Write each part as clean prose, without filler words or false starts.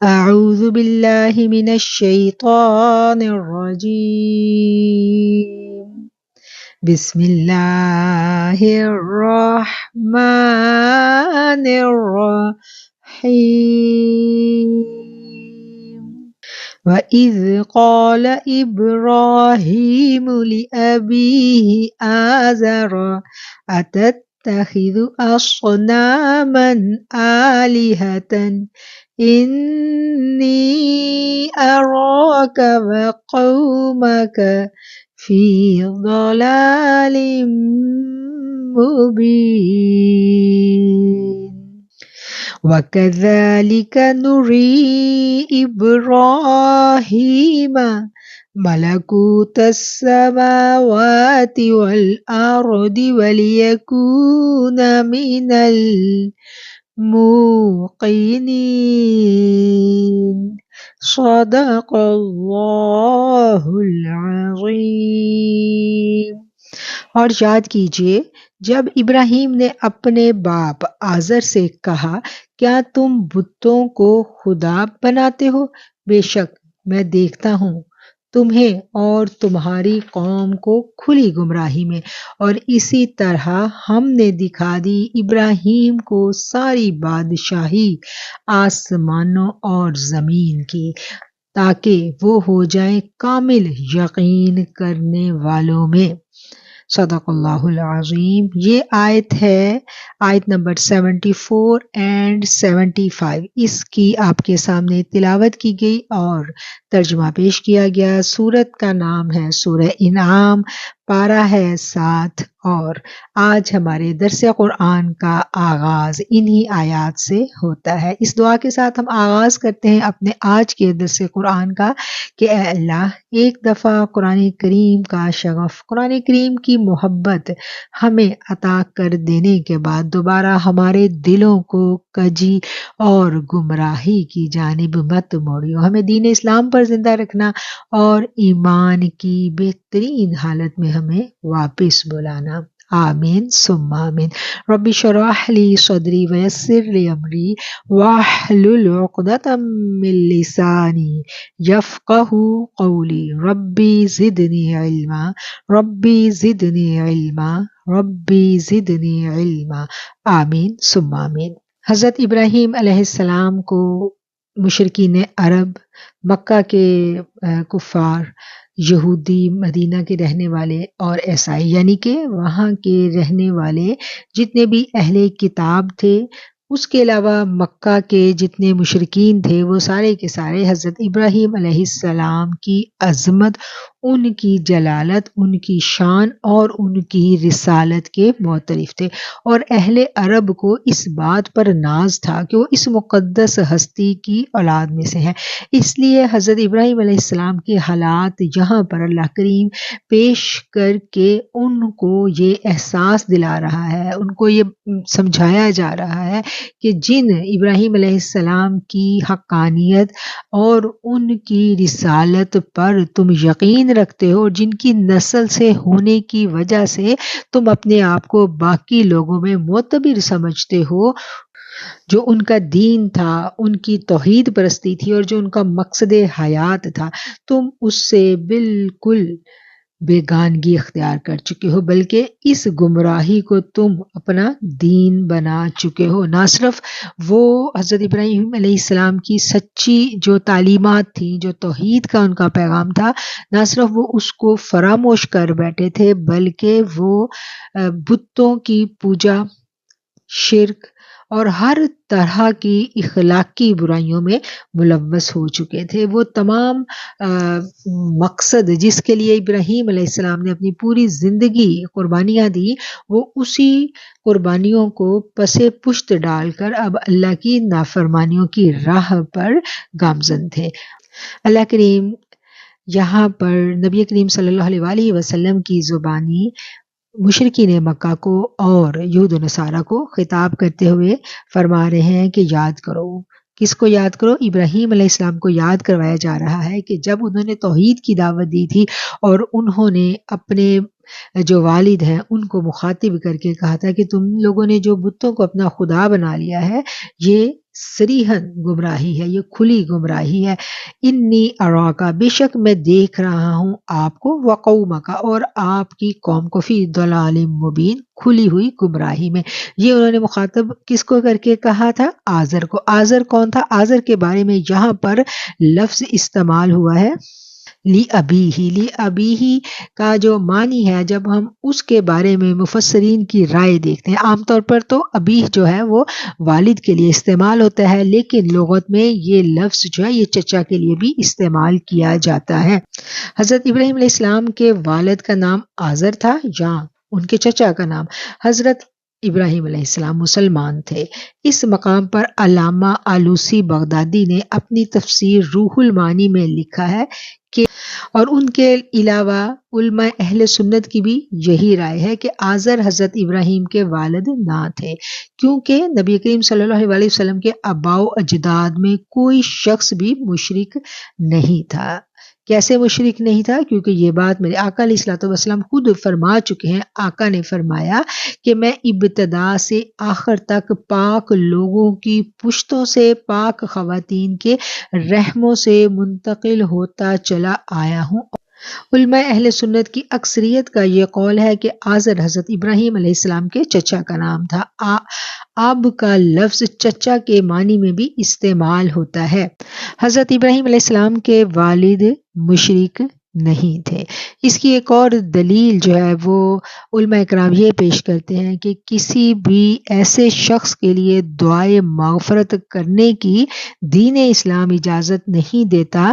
اعوذ باللہ من الشیطان الرجیم بسم اللہ الرحمن الرحیم وَإِذْ قَالَ إِبْرَاهِيمُ لِأَبِيهِ آزَرَ أَتَتَّخِذُ أَصْنَامًا آلِهَةً إِنِّي أَرَاكَ وَقَوْمَكَ فِي ضَلَالٍ مُبِينٍ وَكَذَلِكَ نُرِي إِبْرَاهِيمَ مَلَكُوتَ السَّمَاوَاتِ وَالْأَرْضِ وَلِيَكُونَ مِنَ الْمُوقِنِينَ صدق اللہ العظیم۔ اور یاد کیجئے جب ابراہیم نے اپنے باپ آزر سے کہا کیا تم بتوں کو خدا بناتے ہو؟ بے شک میں دیکھتا ہوں تمہیں اور تمہاری قوم کو کھلی گمراہی میں، اور اسی طرح ہم نے دکھا دی ابراہیم کو ساری بادشاہی آسمانوں اور زمین کی، تاکہ وہ ہو جائیں کامل یقین کرنے والوں میں۔ صدق اللہ العظیم۔ یہ آیت ہے آیت نمبر 74 اینڈ 75۔ اس کی آپ کے سامنے تلاوت کی گئی اور ترجمہ پیش کیا گیا۔ سورت کا نام ہے سورہ انعام، پارہ ہے 7، اور آج ہمارے درس قرآن کا آغاز انہی آیات سے ہوتا ہے۔ اس دعا کے ساتھ ہم آغاز کرتے ہیں اپنے آج کے درس قرآن کا کہ اے اللہ ایک دفعہ قرآن کریم کا شغف، قرآن کریم کی محبت ہمیں عطا کر دینے کے بعد دوبارہ ہمارے دلوں کو کجی اور گمراہی کی جانب مت موڑیو، ہمیں دین اسلام پر زندہ رکھنا اور ایمان کی بہترین حالت میں ہمیں واپس بلانا۔ آمین ثم آمین۔ رب اشرح لی صدری ویسر لی امری واحلل عقدۃ من لسانی یفقہوا قولی ربی زدنی علما ربی زدنی علما ربی زدنی علما۔ آمین ثم آمین۔ حضرت ابراہیم علیہ السلام کو مشرکین عرب، مکہ کے کفار، یہودی، مدینہ کے رہنے والے اور عیسائی، یعنی کہ وہاں کے رہنے والے جتنے بھی اہل کتاب تھے، اس کے علاوہ مکہ کے جتنے مشرکین تھے، وہ سارے کے سارے حضرت ابراہیم علیہ السلام کی عظمت، ان کی جلالت، ان کی شان اور ان کی رسالت کے معترف تھے، اور اہل عرب کو اس بات پر ناز تھا کہ وہ اس مقدس ہستی کی اولاد میں سے ہیں۔ اس لیے حضرت ابراہیم علیہ السلام کے حالات یہاں پر اللہ کریم پیش کر کے ان کو یہ احساس دلا رہا ہے، ان کو یہ سمجھایا جا رہا ہے کہ جن ابراہیم علیہ السلام کی حقانیت اور ان کی رسالت پر تم یقین رکھتے ہو، جن کی نسل سے ہونے کی وجہ سے تم اپنے آپ کو باقی لوگوں میں معتبر سمجھتے ہو، جو ان کا دین تھا، ان کی توحید پرستی تھی اور جو ان کا مقصد حیات تھا، تم اس سے بالکل بیگانگی اختیار کر چکے ہو، بلکہ اس گمراہی کو تم اپنا دین بنا چکے ہو۔ نہ صرف وہ حضرت ابراہیم علیہ السلام کی سچی جو تعلیمات تھیں، جو توحید کا ان کا پیغام تھا، نہ صرف وہ اس کو فراموش کر بیٹھے تھے، بلکہ وہ بتوں کی پوجا، شرک اور ہر طرح کی اخلاقی برائیوں میں ملوث ہو چکے تھے۔ وہ تمام مقصد جس کے لیے ابراہیم علیہ السلام نے اپنی پوری زندگی قربانیاں دی، وہ اسی قربانیوں کو پس پشت ڈال کر اب اللہ کی نافرمانیوں کی راہ پر گامزن تھے۔ اللہ کریم یہاں پر نبی کریم صلی اللہ علیہ وآلہ وسلم کی زبانی مشرکین مکہ کو اور یہود و نصارہ کو خطاب کرتے ہوئے فرما رہے ہیں کہ یاد کرو۔ کس کو یاد کرو؟ ابراہیم علیہ السلام کو یاد کروایا جا رہا ہے کہ جب انہوں نے توحید کی دعوت دی تھی اور انہوں نے اپنے جو والد ہیں ان کو مخاطب کر کے کہا تھا کہ تم لوگوں نے جو بتوں کو اپنا خدا بنا لیا ہے یہ صریحاً گمراہی ہے، یہ کھلی گمراہی ہے۔ انی اراکا، بے شک میں دیکھ رہا ہوں آپ کو، وقومکا، اور آپ کی قوم کو، فی ضلال مبین، کھلی ہوئی گمراہی میں۔ یہ انہوں نے مخاطب کس کو کر کے کہا تھا؟ آزر کو۔ آزر کون تھا؟ آزر کے بارے میں یہاں پر لفظ استعمال ہوا ہے لی ابی ہی کا جو معنی ہے، جب ہم اس کے بارے میں مفسرین کی رائے دیکھتے ہیں، عام طور پر تو ابی جو ہے وہ والد کے لیے استعمال ہوتا ہے، لیکن لغت میں یہ لفظ جو ہے یہ چچا کے لیے بھی استعمال کیا جاتا ہے۔ حضرت ابراہیم علیہ السلام کے والد کا نام آزر تھا یا ان کے چچا کا نام؟ حضرت ابراہیم علیہ السلام مسلمان تھے۔ اس مقام پر علامہ آلوسی بغدادی نے اپنی تفسیر روح المعانی میں لکھا ہے کہ اور ان کے علاوہ علماء اہل سنت کی بھی یہی رائے ہے کہ آزر حضرت ابراہیم کے والد نہ تھے، کیونکہ نبی کریم صلی اللہ علیہ وسلم کے آباء و اجداد میں کوئی شخص بھی مشرک نہیں تھا۔ کیسے مشرک نہیں تھا؟ کیونکہ یہ بات میرے آقا علیہ الصلوۃ والسلام خود فرما چکے ہیں۔ آقا نے فرمایا کہ میں ابتدا سے آخر تک پاک لوگوں کی پشتوں سے پاک خواتین کے رحموں سے منتقل ہوتا چلا آیا ہوں۔ علماء اہل سنت کی اکثریت کا یہ قول ہے کہ آزر حضرت ابراہیم علیہ السلام کے چچا کا نام تھا۔ اب کا لفظ چچا کے معنی میں بھی استعمال ہوتا ہے۔ حضرت ابراہیم علیہ السلام کے والد مشرک نہیں تھے۔ اس کی ایک اور دلیل جو ہے وہ علماء کرام یہ پیش کرتے ہیں کہ کسی بھی ایسے شخص کے لیے دعائے مغفرت کرنے کی دین اسلام اجازت نہیں دیتا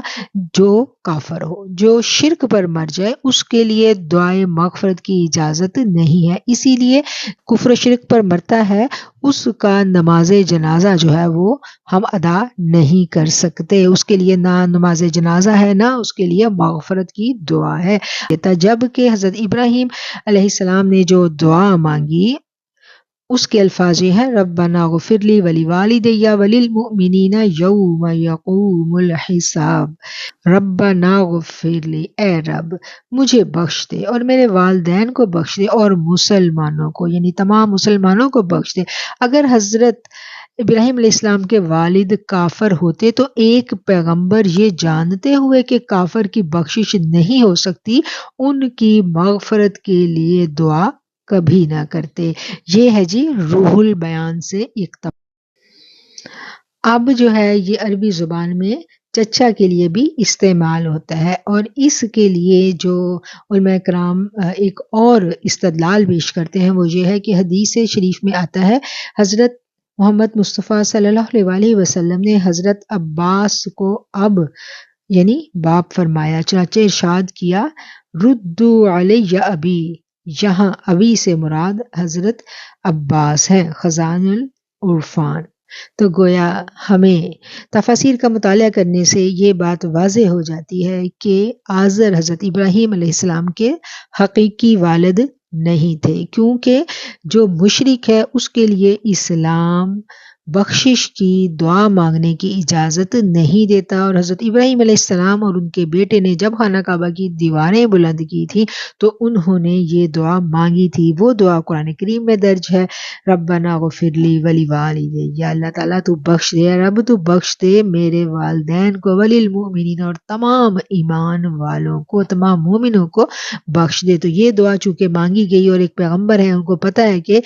جو کافر ہو، جو شرک پر مر جائے اس کے لیے دعائے مغفرت کی اجازت نہیں ہے۔ اسی لیے کفر و شرک پر مرتا ہے اس کا نماز جنازہ جو ہے وہ ہم ادا نہیں کر سکتے، اس کے لیے نہ نماز جنازہ ہے نہ اس کے لیے مغفرت کی دعا ہے۔ جب کہ حضرت ابراہیم علیہ السلام نے جو دعا مانگی اس کے الفاظ یہ ہیں، ربنا اغفر لی ولوالدی وللمؤمنین یوم یقوم الحساب۔ ربنا اغفر لی، اے رب مجھے بخش دے اور میرے والدین کو بخش دے اور مسلمانوں کو، یعنی تمام مسلمانوں کو بخش دے۔ اگر حضرت ابراہیم علیہ السلام کے والد کافر ہوتے تو ایک پیغمبر یہ جانتے ہوئے کہ کافر کی بخشش نہیں ہو سکتی ان کی مغفرت کے لیے دعا کبھی نہ کرتے۔ یہ ہے جی روح البیان سے اقتباس۔ اب جو ہے یہ عربی زبان میں چچا کے لیے بھی استعمال ہوتا ہے، اور اس کے لیے جو علماء کرام ایک اور استدلال پیش کرتے ہیں وہ یہ ہے کہ حدیث شریف میں آتا ہے، حضرت محمد مصطفیٰ صلی اللہ علیہ وسلم نے حضرت عباس کو اب یعنی باپ فرمایا، چنانچہ ارشاد کیا، ردو علی ابی، یہاں ابی سے مراد حضرت عباس ہیں، خزان العرفان۔ تو گویا ہمیں تفاسیر کا مطالعہ کرنے سے یہ بات واضح ہو جاتی ہے کہ آزر حضرت ابراہیم علیہ السلام کے حقیقی والد نہیں تھے، کیونکہ جو مشرک ہے اس کے لیے اسلام بخشش کی دعا مانگنے کی اجازت نہیں دیتا، اور حضرت ابراہیم علیہ السلام اور ان کے بیٹے نے جب خانہ کعبہ کی دیواریں بلند کی تھی تو انہوں نے یہ دعا مانگی تھی۔ وہ دعا قرآن کریم میں درج ہے، ربنا اغفر لی ولوالدی، یا اللہ تعالیٰ تو بخش دے، رب تو بخش دے میرے والدین کو، وللمؤمنین، اور تمام ایمان والوں کو، تمام مومنوں کو بخش دے۔ تو یہ دعا چونکہ مانگی گئی اور ایک پیغمبر ہے، ان کو پتہ ہے کہ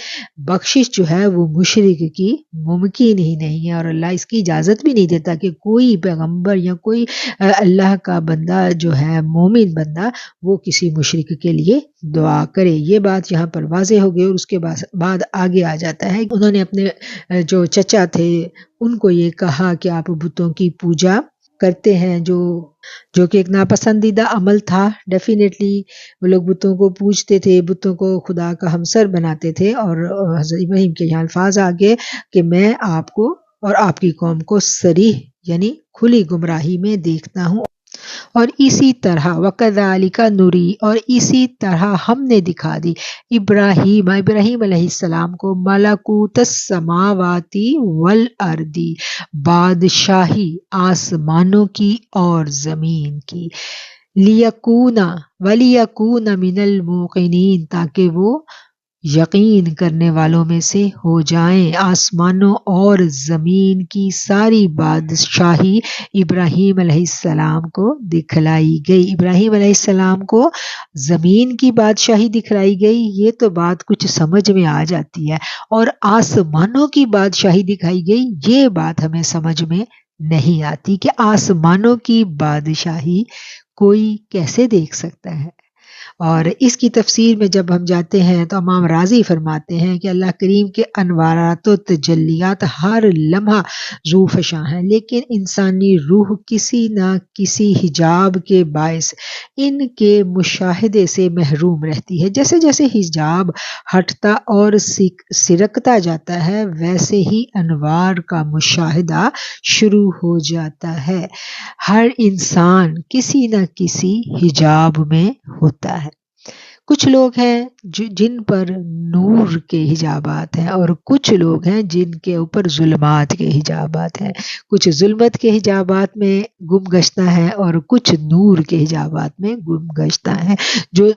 بخشش جو ہے وہ مشرک کی ممکن ہی نہیں ہے، اور اللہ اس کی اجازت بھی نہیں دیتا کہ کوئی پیغمبر یا کوئی اللہ کا بندہ جو ہے مومن بندہ وہ کسی مشرک کے لیے دعا کرے۔ یہ بات یہاں پر واضح ہو گئی، اور اس کے بعد آگے آ جاتا ہے، انہوں نے اپنے جو چچا تھے ان کو یہ کہا کہ آپ بتوں کی پوجا کرتے ہیں، جو کہ ایک ناپسندیدہ عمل تھا۔ ڈیفینیٹلی وہ لوگ بتوں کو پوجتے تھے، بتوں کو خدا کا ہمسر بناتے تھے، اور حضرت ابراہیم کے یہاں الفاظ آگے کہ میں آپ کو اور آپ کی قوم کو صریح یعنی کھلی گمراہی میں دیکھتا ہوں، اور اسی طرح وَكَذَلِكَ نُرِي، اور اسی طرح ہم نے دکھا دی ابراہیم علیہ السلام کو ملکوت السماوات والارض، بادشاہی آسمانوں کی اور زمین کی، لیکونا ولیکون من الموقنین، تاکہ وہ یقین کرنے والوں میں سے ہو جائیں۔ آسمانوں اور زمین کی ساری بادشاہی ابراہیم علیہ السلام کو دکھلائی گئی۔ ابراہیم علیہ السلام کو زمین کی بادشاہی دکھلائی گئی، یہ تو بات کچھ سمجھ میں آ جاتی ہے، اور آسمانوں کی بادشاہی دکھائی گئی، یہ بات ہمیں سمجھ میں نہیں آتی کہ آسمانوں کی بادشاہی کوئی کیسے دیکھ سکتا ہے۔ اور اس کی تفسیر میں جب ہم جاتے ہیں تو امام راضی فرماتے ہیں کہ اللہ کریم کے انوارات و تجلیات ہر لمحہ ذو فشاں ہیں، لیکن انسانی روح کسی نہ کسی حجاب کے باعث ان کے مشاہدے سے محروم رہتی ہے۔ جیسے جیسے حجاب ہٹتا اور سرکتا جاتا ہے، ویسے ہی انوار کا مشاہدہ شروع ہو جاتا ہے۔ ہر انسان کسی نہ کسی حجاب میں ہوتا ہے۔ کچھ لوگ ہیں جن پر نور کے حجابات ہیں، اور کچھ لوگ ہیں جن کے اوپر ظلمات کے حجابات ہیں۔ کچھ ظلمت کے حجابات میں گم گشتہ ہیں اور کچھ نور کے حجابات میں گم گشتہ ہیں۔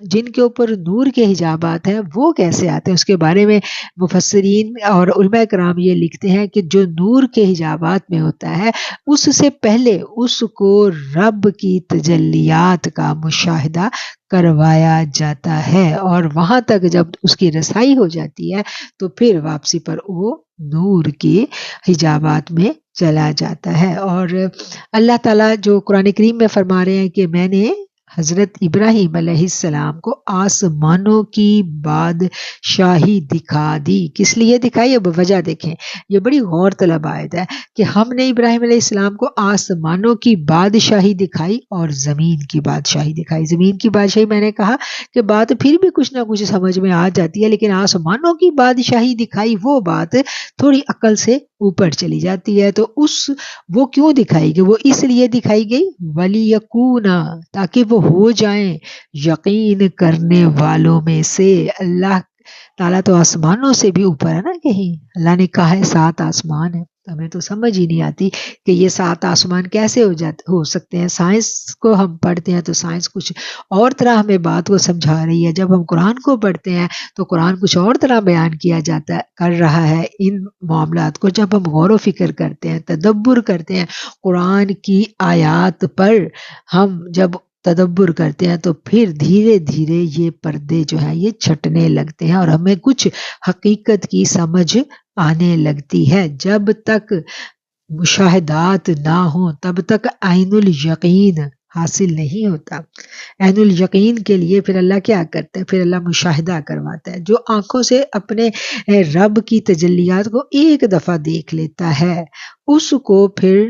جن کے اوپر نور کے حجابات ہیں وہ کیسے آتے ہیں، اس کے بارے میں مفسرین اور علماء کرام یہ لکھتے ہیں کہ جو نور کے حجابات میں ہوتا ہے، اس سے پہلے اس کو رب کی تجلیات کا مشاہدہ کروایا جاتا ہے، اور وہاں تک جب اس کی رسائی ہو جاتی ہے تو پھر واپسی پر وہ نور کے حجابات میں چلا جاتا ہے۔ اور اللہ تعالیٰ جو قرآن کریم میں فرما رہے ہیں کہ میں نے حضرت ابراہیم علیہ السلام کو آسمانوں کی بادشاہی دکھا دی، کس لیے دکھائی؟ اب وجہ دیکھیں، یہ بڑی غور طلب آیت ہے کہ ہم نے ابراہیم علیہ السلام کو آسمانوں کی بادشاہی دکھائی اور زمین کی بادشاہی دکھائی۔ زمین کی بادشاہی میں نے کہا کہ بات پھر بھی کچھ نہ کچھ سمجھ میں آ جاتی ہے، لیکن آسمانوں کی بادشاہی دکھائی، وہ بات تھوڑی عقل سے اوپر چلی جاتی ہے۔ تو وہ کیوں دکھائی گئی؟ وہ اس لیے دکھائی گئی وَلِيَكُونَ، تاکہ وہ ہو جائیں یقین کرنے والوں میں سے۔ اللہ تعالیٰ تو آسمانوں سے بھی اوپر ہے نا، کہیں اللہ نے کہا ہے 7 آسمان ہے، ہمیں تو سمجھ ہی نہیں آتی کہ یہ 7 آسمان کیسے ہو سکتے ہیں۔ سائنس کو ہم پڑھتے ہیں تو سائنس کچھ اور طرح ہمیں بات کو سمجھا رہی ہے، جب ہم قرآن کو پڑھتے ہیں تو قرآن کچھ اور طرح بیان کیا جاتا ہے، کر رہا ہے ان معاملات کو۔ جب ہم غور و فکر کرتے ہیں، تدبر کرتے ہیں قرآن کی آیات پر، ہم جب تدبر کرتے ہیں تو پھر دھیرے دھیرے یہ پردے جو ہیں یہ چھٹنے لگتے ہیں، اور ہمیں کچھ حقیقت کی سمجھ آنے لگتی ہے۔ جب تک مشاہدات نہ ہوں تب تک عین الیقین حاصل نہیں ہوتا۔ عین الیقین کے لیے پھر اللہ کیا کرتا ہے؟ پھر اللہ مشاہدہ کرواتا ہے۔ جو آنکھوں سے اپنے رب کی تجلیات کو ایک دفعہ دیکھ لیتا ہے، اس کو پھر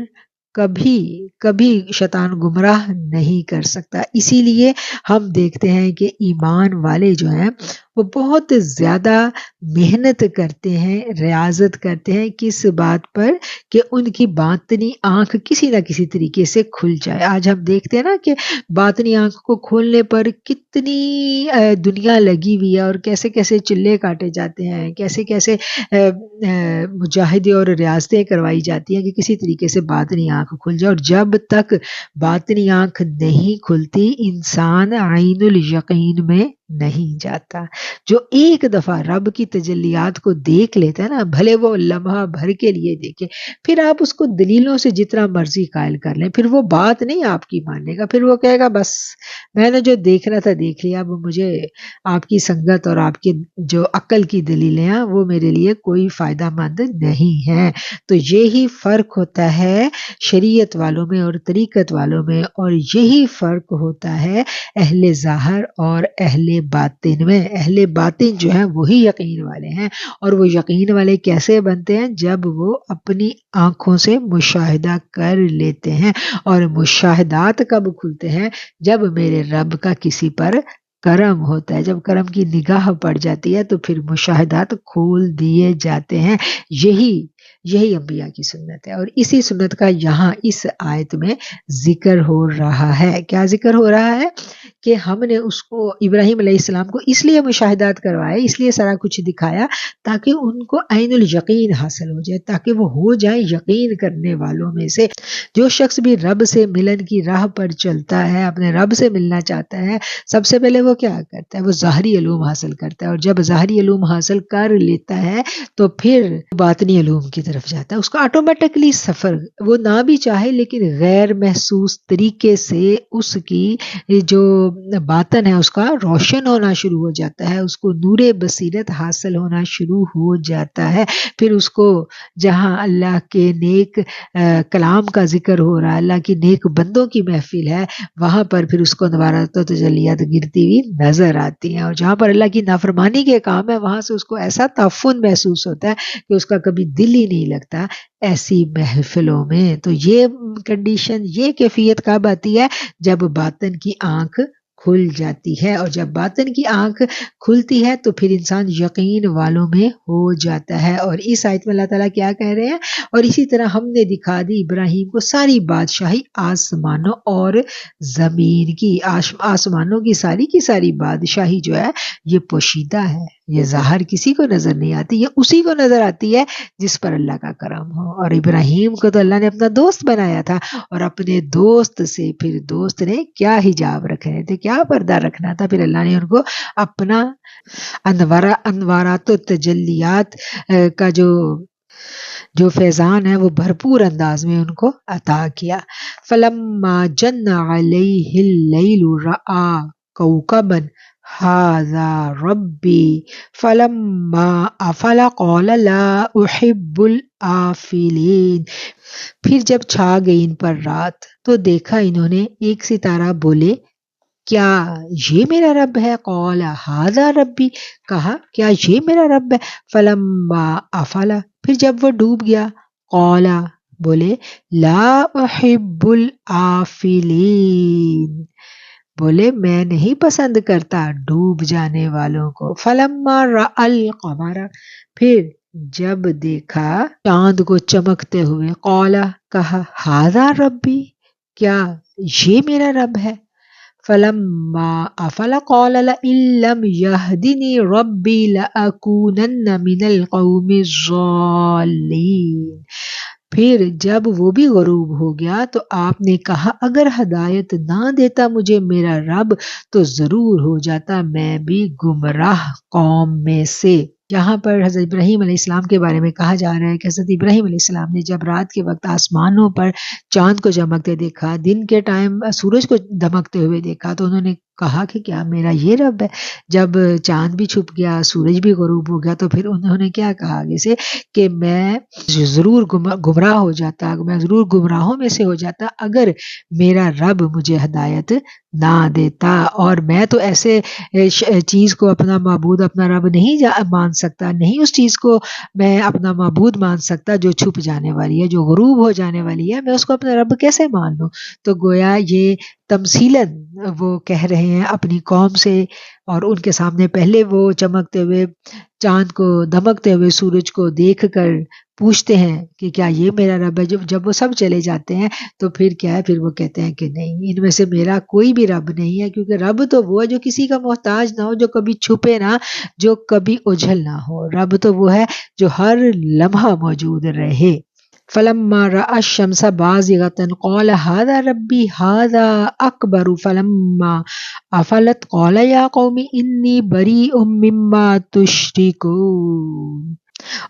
کبھی شیطان گمراہ نہیں کر سکتا۔ اسی لیے ہم دیکھتے ہیں کہ ایمان والے جو ہیں وہ بہت زیادہ محنت کرتے ہیں، ریاضت کرتے ہیں کس بات پر کہ ان کی باطنی آنکھ کسی نہ کسی طریقے سے کھل جائے۔ آج ہم دیکھتے ہیں نا کہ باطنی آنکھ کو کھولنے پر کتنی دنیا لگی ہوئی ہے، اور کیسے کیسے چلے کاٹے جاتے ہیں، کیسے کیسے مجاہدے اور ریاضتیں کروائی جاتی ہیں کہ کسی طریقے سے باطنی آنکھ کھل جائے۔ اور جب تک باطنی آنکھ نہیں کھلتی انسان عین الیقین میں نہیں جاتا۔ جو ایک دفعہ رب کی تجلیات کو دیکھ لیتا ہے نا، بھلے وہ لمحہ بھر کے لیے دیکھے، پھر آپ اس کو دلیلوں سے جتنا مرضی قائل کر لیں، پھر وہ بات نہیں آپ کی ماننے گا، پھر وہ کہے گا بس میں نے جو دیکھنا تھا دیکھ لیا، اب مجھے آپ کی سنگت اور آپ کی جو عقل کی دلیلیں ہیں وہ میرے لیے کوئی فائدہ مند نہیں ہیں۔ تو یہی فرق ہوتا ہے شریعت والوں میں اور طریقت والوں میں، اور یہی فرق ہوتا ہے اہل ظاہر اور اہل باطن میں۔ اہل باطن جو ہیں وہی یقین والے ہیں، اور وہ یقین والے کیسے بنتے ہیں؟ جب وہ اپنی آنکھوں سے مشاہدہ کر لیتے ہیں۔ اور مشاہدات کب کھلتے ہیں؟ جب میرے رب کا کسی پر کرم ہوتا ہے، جب کرم کی نگاہ پڑ جاتی ہے تو پھر مشاہدات کھول دیے جاتے ہیں۔ یہی یہی انبیاء کی سنت ہے، اور اسی سنت کا یہاں اس آیت میں ذکر ہو رہا ہے۔ کیا ذکر ہو رہا ہے؟ کہ ہم نے اس کو ابراہیم علیہ السلام کو اس لیے مشاہدات کروائے، اس لیے سارا کچھ دکھایا تاکہ ان کو عین الیقین حاصل ہو جائے، تاکہ وہ ہو جائیں یقین کرنے والوں میں سے۔ جو شخص بھی رب سے ملن کی راہ پر چلتا ہے، اپنے رب سے ملنا چاہتا ہے، سب سے پہلے وہ کیا کرتا ہے؟ وہ ظاہری علوم حاصل کرتا ہے، اور جب ظاہری علوم حاصل کر لیتا ہے تو پھر باطنی علوم کی طرف جاتا ہے۔ اس کا آٹومیٹکلی سفر، وہ نہ بھی چاہے لیکن غیر محسوس طریقے سے اس کی جو باطن ہے اس کا روشن ہونا شروع ہو جاتا ہے، اس کو نور بصیرت حاصل ہونا شروع ہو جاتا ہے۔ پھر اس کو جہاں اللہ کے نیک کلام کا ذکر ہو رہا ہے، اللہ کی نیک بندوں کی محفل ہے، وہاں پر پھر اس کو نوارات و تجلیات گرتی ہوئی نظر آتی ہیں، اور جہاں پر اللہ کی نافرمانی کے کام ہے وہاں سے اس کو ایسا تعفن محسوس ہوتا ہے کہ اس کا کبھی دل ہی نہیں لگتا ایسی محفلوں میں۔ تو یہ کنڈیشن، یہ کیفیت کب آتی ہے؟ جب باطن کی آنکھ کھل جاتی ہے، اور جب باطن کی آنکھ کھلتی ہے تو پھر انسان یقین والوں میں ہو جاتا ہے۔ اور اس آیت میں اللہ تعالیٰ کیا کہہ رہے ہیں؟ اور اسی طرح ہم نے دکھا دی ابراہیم کو ساری بادشاہی آسمانوں اور زمین کی۔ آسمانوں کی ساری بادشاہی جو ہے یہ پوشیدہ ہے، یہ ظاہر کسی کو نظر نہیں آتی، یہ اسی کو نظر آتی ہے جس پر اللہ کا کرم ہو۔ اور ابراہیم کو تو اللہ نے اپنا دوست بنایا تھا، اور اپنے دوست سے پھر دوست نے کیا حجاب رکھنے تھے، کیا پردہ رکھنا تھا، پھر اللہ نے ان کو اپنا انوارات و تجلیات کا جو فیضان ہے وہ بھرپور انداز میں ان کو عطا کیا۔ فلما جن علیہ اللیل رأى کوكبا هذا ربی فلما افل قال لا احب الآفلین۔ پھر جب چھا گئی ان پر رات تو دیکھا انہوں نے ایک ستارہ، بولے کیا یہ میرا رب ہے؟ قال ھذا ربی، کہا کیا یہ میرا رب ہے؟ فلما افل، پھر جب وہ ڈوب گیا، قال، بولے لا احب الآفلین، بولے میں نہیں پسند کرتا ڈوب جانے والوں کو۔ فلما رأى القمر، پھر جب دیکھا چاند کو چمکتے ہوئے، قال، کہا ھذا ربی، کیا یہ میرا رب ہے؟ فلما افل قال لئن لم يهدني ربي لأكونن من القوم الضالين۔ پھر جب وہ بھی غروب ہو گیا تو آپ نے کہا اگر ہدایت نہ دیتا مجھے میرا رب تو ضرور ہو جاتا میں بھی گمراہ قوم میں سے۔ یہاں پر حضرت ابراہیم علیہ السلام کے بارے میں کہا جا رہا ہے کہ حضرت ابراہیم علیہ السلام نے جب رات کے وقت آسمانوں پر چاند کو چمکتے دیکھا، دن کے ٹائم سورج کو دمکتے ہوئے دیکھا، تو انہوں نے کہا کہ کیا میرا یہ رب ہے؟ جب چاند بھی چھپ گیا، سورج بھی غروب ہو گیا، تو پھر انہوں نے کیا کہا آگے سے کہ میں ضرور گمراہ ہو جاتا، میں ضرور گمراہوں میں سے ہو جاتا اگر میرا رب مجھے ہدایت نہ دیتا، اور میں تو ایسے چیز کو اپنا معبود، اپنا رب نہیں مان سکتا، نہیں اس چیز کو میں اپنا معبود مان سکتا جو چھپ جانے والی ہے، جو غروب ہو جانے والی ہے، میں اس کو اپنا رب کیسے مان لوں؟ تو گویا یہ تمثیلاً وہ کہہ رہے ہیں اپنی قوم سے، اور ان کے سامنے پہلے وہ چمکتے ہوئے چاند کو، دمکتے ہوئے سورج کو دیکھ کر پوچھتے ہیں کہ کیا یہ میرا رب ہے؟ جب وہ سب چلے جاتے ہیں تو پھر کیا ہے، پھر وہ کہتے ہیں کہ نہیں، ان میں سے میرا کوئی بھی رب نہیں ہے، کیونکہ رب تو وہ ہے جو کسی کا محتاج نہ ہو، جو کبھی چھپے نہ، جو کبھی اجھل نہ ہو۔ رب تو وہ ہے جو ہر لمحہ موجود رہے۔ فلما رأى الشمس بازغة قال هذا ربي هذا أكبر فلما أفلت قال يا قوم إني بريء مما تشركون۔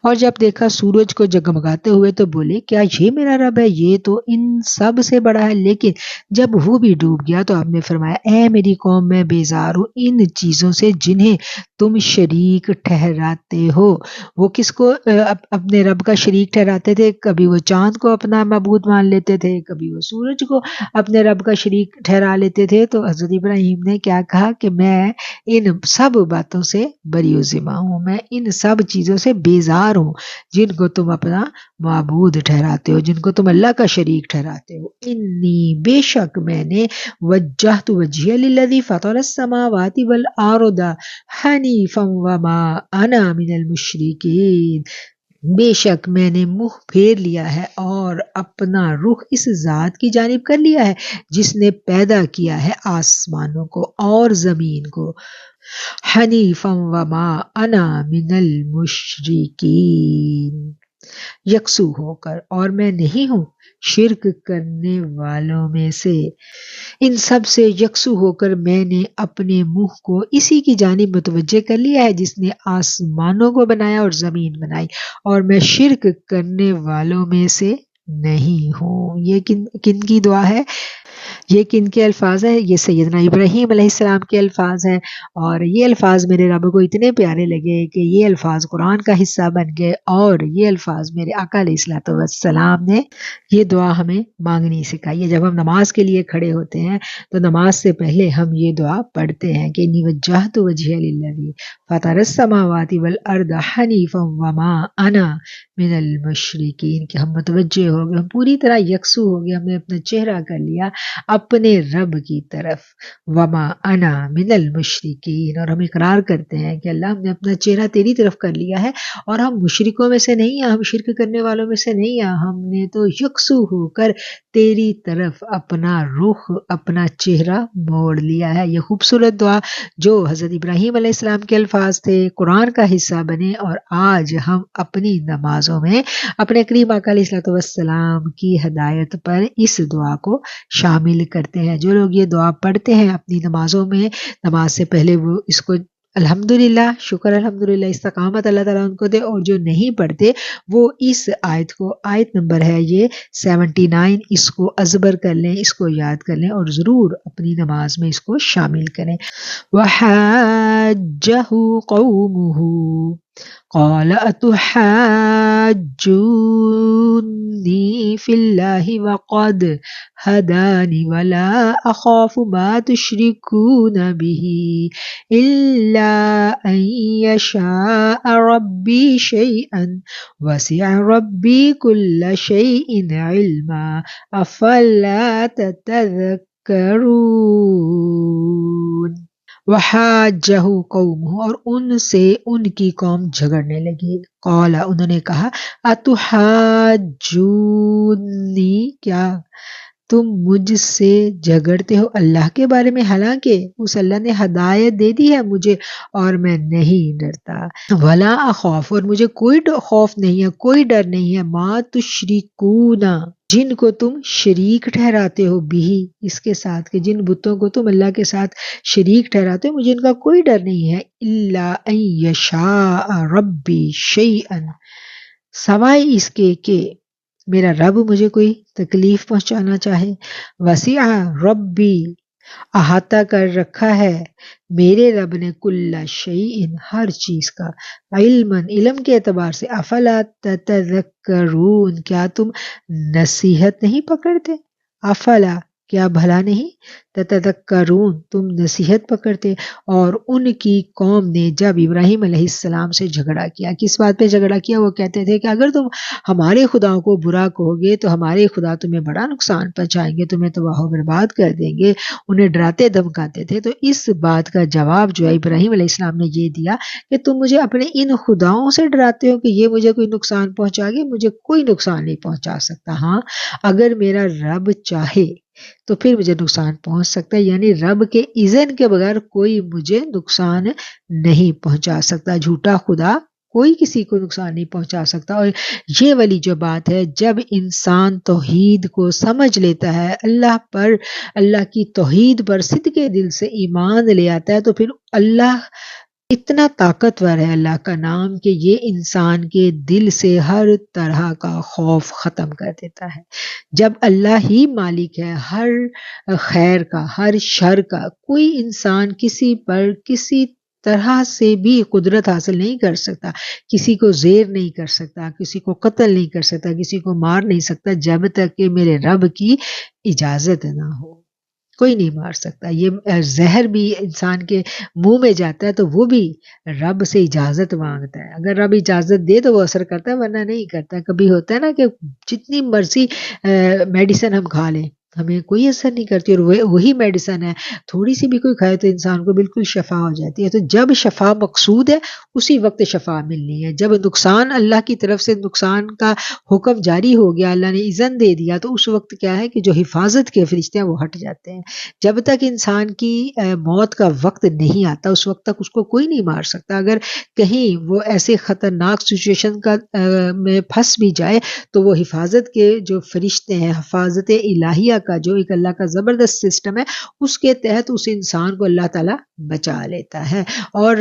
اور جب دیکھا سورج کو جگمگاتے ہوئے تو بولے کیا یہ میرا رب ہے؟ یہ تو ان سب سے بڑا ہے۔ لیکن جب وہ بھی ڈوب گیا تو آپ نے فرمایا اے میری قوم میں بیزار ہوں ان چیزوں سے جنہیں تم شریک ٹھہراتے ہو۔ وہ کس کو اپنے رب کا شریک ٹھہراتے تھے؟ کبھی وہ چاند کو اپنا معبود مان لیتے تھے، کبھی وہ سورج کو اپنے رب کا شریک ٹھہرا لیتے تھے۔ تو حضرت ابراہیم نے کیا کہا کہ میں ان سب باتوں سے بری و ذمہ ہوں، میں ان سب چیزوں سے بیزار ہوں جن کو تم اپنا معبود ٹھہراتے ہو، جن کو تم اللہ کا شریک ٹھہراتے ہو۔ انی، بے شک میں نے، وجہت وجہی للذی فطر السماوات والارض حنیفا وما انا من المشرکین، بے شک میں نے منہ پھیر لیا ہے اور اپنا رخ اس ذات کی جانب کر لیا ہے جس نے پیدا کیا ہے آسمانوں کو اور زمین کو حنیفا وما انا من المشرکین یکسو ہو کر، اور میں نہیں ہوں شرک کرنے والوں میں سے، ان سب سے یکسو ہو کر میں نے اپنے منہ کو اسی کی جانب متوجہ کر لیا ہے جس نے آسمانوں کو بنایا اور زمین بنائی، اور میں شرک کرنے والوں میں سے نہیں ہوں۔ یہ کن کن کی دعا ہے؟ یہ کن کے الفاظ ہیں؟ یہ سیدنا ابراہیم علیہ السلام کے الفاظ ہیں، اور یہ الفاظ میرے رب کو اتنے پیارے لگے کہ یہ الفاظ قرآن کا حصہ بن گئے، اور یہ الفاظ میرے آقا علیہ الصلوۃ والسلام نے یہ دعا ہمیں مانگنی سکھائی ہے۔ جب ہم نماز کے لیے کھڑے ہوتے ہیں تو نماز سے پہلے ہم یہ دعا پڑھتے ہیں کہ انی وجہت وجہی للذی فطر السماوات والارض حنیفا وما انا من المشرکین، کہ ہم متوجہ ہو گئے، ہم پوری طرح یکسو ہو گئے، ہم نے اپنا چہرہ کر لیا اپنے رب کی طرف، وما انا من المشرکین، اور ہم اقرار کرتے ہیں کہ اللہ ہم نے اپنا چہرہ تیری طرف کر لیا ہے اور ہم مشرکوں میں سے نہیں ہیں، ہم شرک کرنے والوں میں سے نہیں ہیں، ہم نے تو یکسو ہو کر تیری طرف اپنا رخ، اپنا چہرہ موڑ لیا ہے۔ یہ خوبصورت دعا جو حضرت ابراہیم علیہ السلام کے الفاظ تھے، قرآن کا حصہ بنے، اور آج ہم اپنی نمازوں میں اپنے کریم آقا علیہ الصلوۃ والسلام کی ہدایت پر اس دعا کو شامل کرتے ہیں۔ جو لوگ یہ دعا پڑھتے ہیں اپنی نمازوں میں، نماز سے پہلے وہ اس کو الحمدللہ، شکر الحمدللہ، استقامت اللہ تعالیٰ ان کو دے، اور جو نہیں پڑھتے وہ اس آیت کو، آیت نمبر ہے یہ 79، اس کو ازبر کر لیں، اس کو یاد کر لیں اور ضرور اپنی نماز میں اس کو شامل کریں۔ وَحَاجَّهُ قَوْمُهُ قال أتحاجوني في الله وقد هداني ولا أخاف ما تشركون به إلا أن يشاء ربي شيئا وسع ربي كل شيء علما أفلا تتذكرون۔ وحاجہ قومہ، اور ان سے ان کی قوم جھگڑنے لگی، قال انہوں نے کہا اتحاجونی، کیا تم مجھ سے جھگڑتے ہو اللہ کے بارے میں، حالانکہ اس اللہ نے ہدایت دے دی ہے مجھے اور میں نہیں ڈرتا، ولا اخاف، اور مجھے کوئی خوف نہیں ہے، کوئی ڈر نہیں ہے، ما تشرکون، جن کو تم شریک ٹھہراتے ہو، بھی اس کے ساتھ، کہ جن بتوں کو تم اللہ کے ساتھ شریک ٹھہراتے ہو، مجھے ان کا کوئی ڈر نہیں ہے، الا ان یشاء ربی شیئا، سوائے اس کے کہ میرا رب مجھے کوئی تکلیف پہنچانا چاہے، وسیع ربی، احاطہ کر رکھا ہے میرے رب نے، کل شیء، ہر چیز کا، علم کے اعتبار سے، افلا تتذکرون، کیا تم نصیحت نہیں پکڑتے، افلا، کیا بھلا نہیں، تتذکرون، تم نصیحت پکڑتے۔ اور ان کی قوم نے جب ابراہیم علیہ السلام سے جھگڑا کیا، کس بات پہ جھگڑا کیا؟ وہ کہتے تھے کہ اگر تم ہمارے خداؤں کو برا کہو گے تو ہمارے خدا تمہیں بڑا نقصان پہنچائیں گے، تمہیں تباہ و برباد کر دیں گے، انہیں ڈراتے دھمکاتے تھے۔ تو اس بات کا جواب جو ہے ابراہیم علیہ السلام نے یہ دیا کہ تم مجھے اپنے ان خداؤں سے ڈراتے ہو کہ یہ مجھے کوئی نقصان پہنچا گے، مجھے کوئی نقصان نہیں پہنچا سکتا، ہاں اگر میرا رب چاہے تو پھر مجھے نقصان پہنچ سکتا ہے، یعنی رب کے اذن کے بغیر کوئی مجھے نقصان نہیں پہنچا سکتا، جھوٹا خدا کوئی کسی کو نقصان نہیں پہنچا سکتا۔ اور یہ والی جو بات ہے، جب انسان توحید کو سمجھ لیتا ہے، اللہ پر، اللہ کی توحید پر صدقے دل سے ایمان لے آتا ہے، تو پھر اللہ اتنا طاقتور ہے، اللہ کا نام، کہ یہ انسان کے دل سے ہر طرح کا خوف ختم کر دیتا ہے۔ جب اللہ ہی مالک ہے ہر خیر کا، ہر شر کا، کوئی انسان کسی پر کسی طرح سے بھی قدرت حاصل نہیں کر سکتا، کسی کو زیر نہیں کر سکتا، کسی کو قتل نہیں کر سکتا، کسی کو مار نہیں سکتا، جب تک کہ میرے رب کی اجازت نہ ہو، کوئی نہیں مار سکتا۔ یہ زہر بھی انسان کے منہ میں جاتا ہے تو وہ بھی رب سے اجازت مانگتا ہے، اگر رب اجازت دے تو وہ اثر کرتا ہے، ورنہ نہیں کرتا۔ کبھی ہوتا ہے نا کہ جتنی مرضی میڈیسن ہم کھا لیں، ہمیں کوئی اثر نہیں کرتی، اور وہی میڈیسن ہے، تھوڑی سی بھی کوئی کھائے تو انسان کو بالکل شفا ہو جاتی ہے۔ تو جب شفا مقصود ہے اسی وقت شفا ملنی ہے۔ جب نقصان اللہ کی طرف سے نقصان کا حکم جاری ہو گیا، اللہ نے اذن دے دیا، تو اس وقت کیا ہے کہ جو حفاظت کے فرشتے ہیں وہ ہٹ جاتے ہیں۔ جب تک انسان کی موت کا وقت نہیں آتا اس وقت تک اس کو کوئی نہیں مار سکتا۔ اگر کہیں وہ ایسے خطرناک سچویشن کا میں پھنس بھی جائے تو وہ حفاظت کے جو فرشتے ہیں، حفاظت الہیہ کا جو ایک اللہ کا زبردست سسٹم ہے، اس کے تحت اس انسان کو اللہ تعالیٰ بچا لیتا ہے۔ اور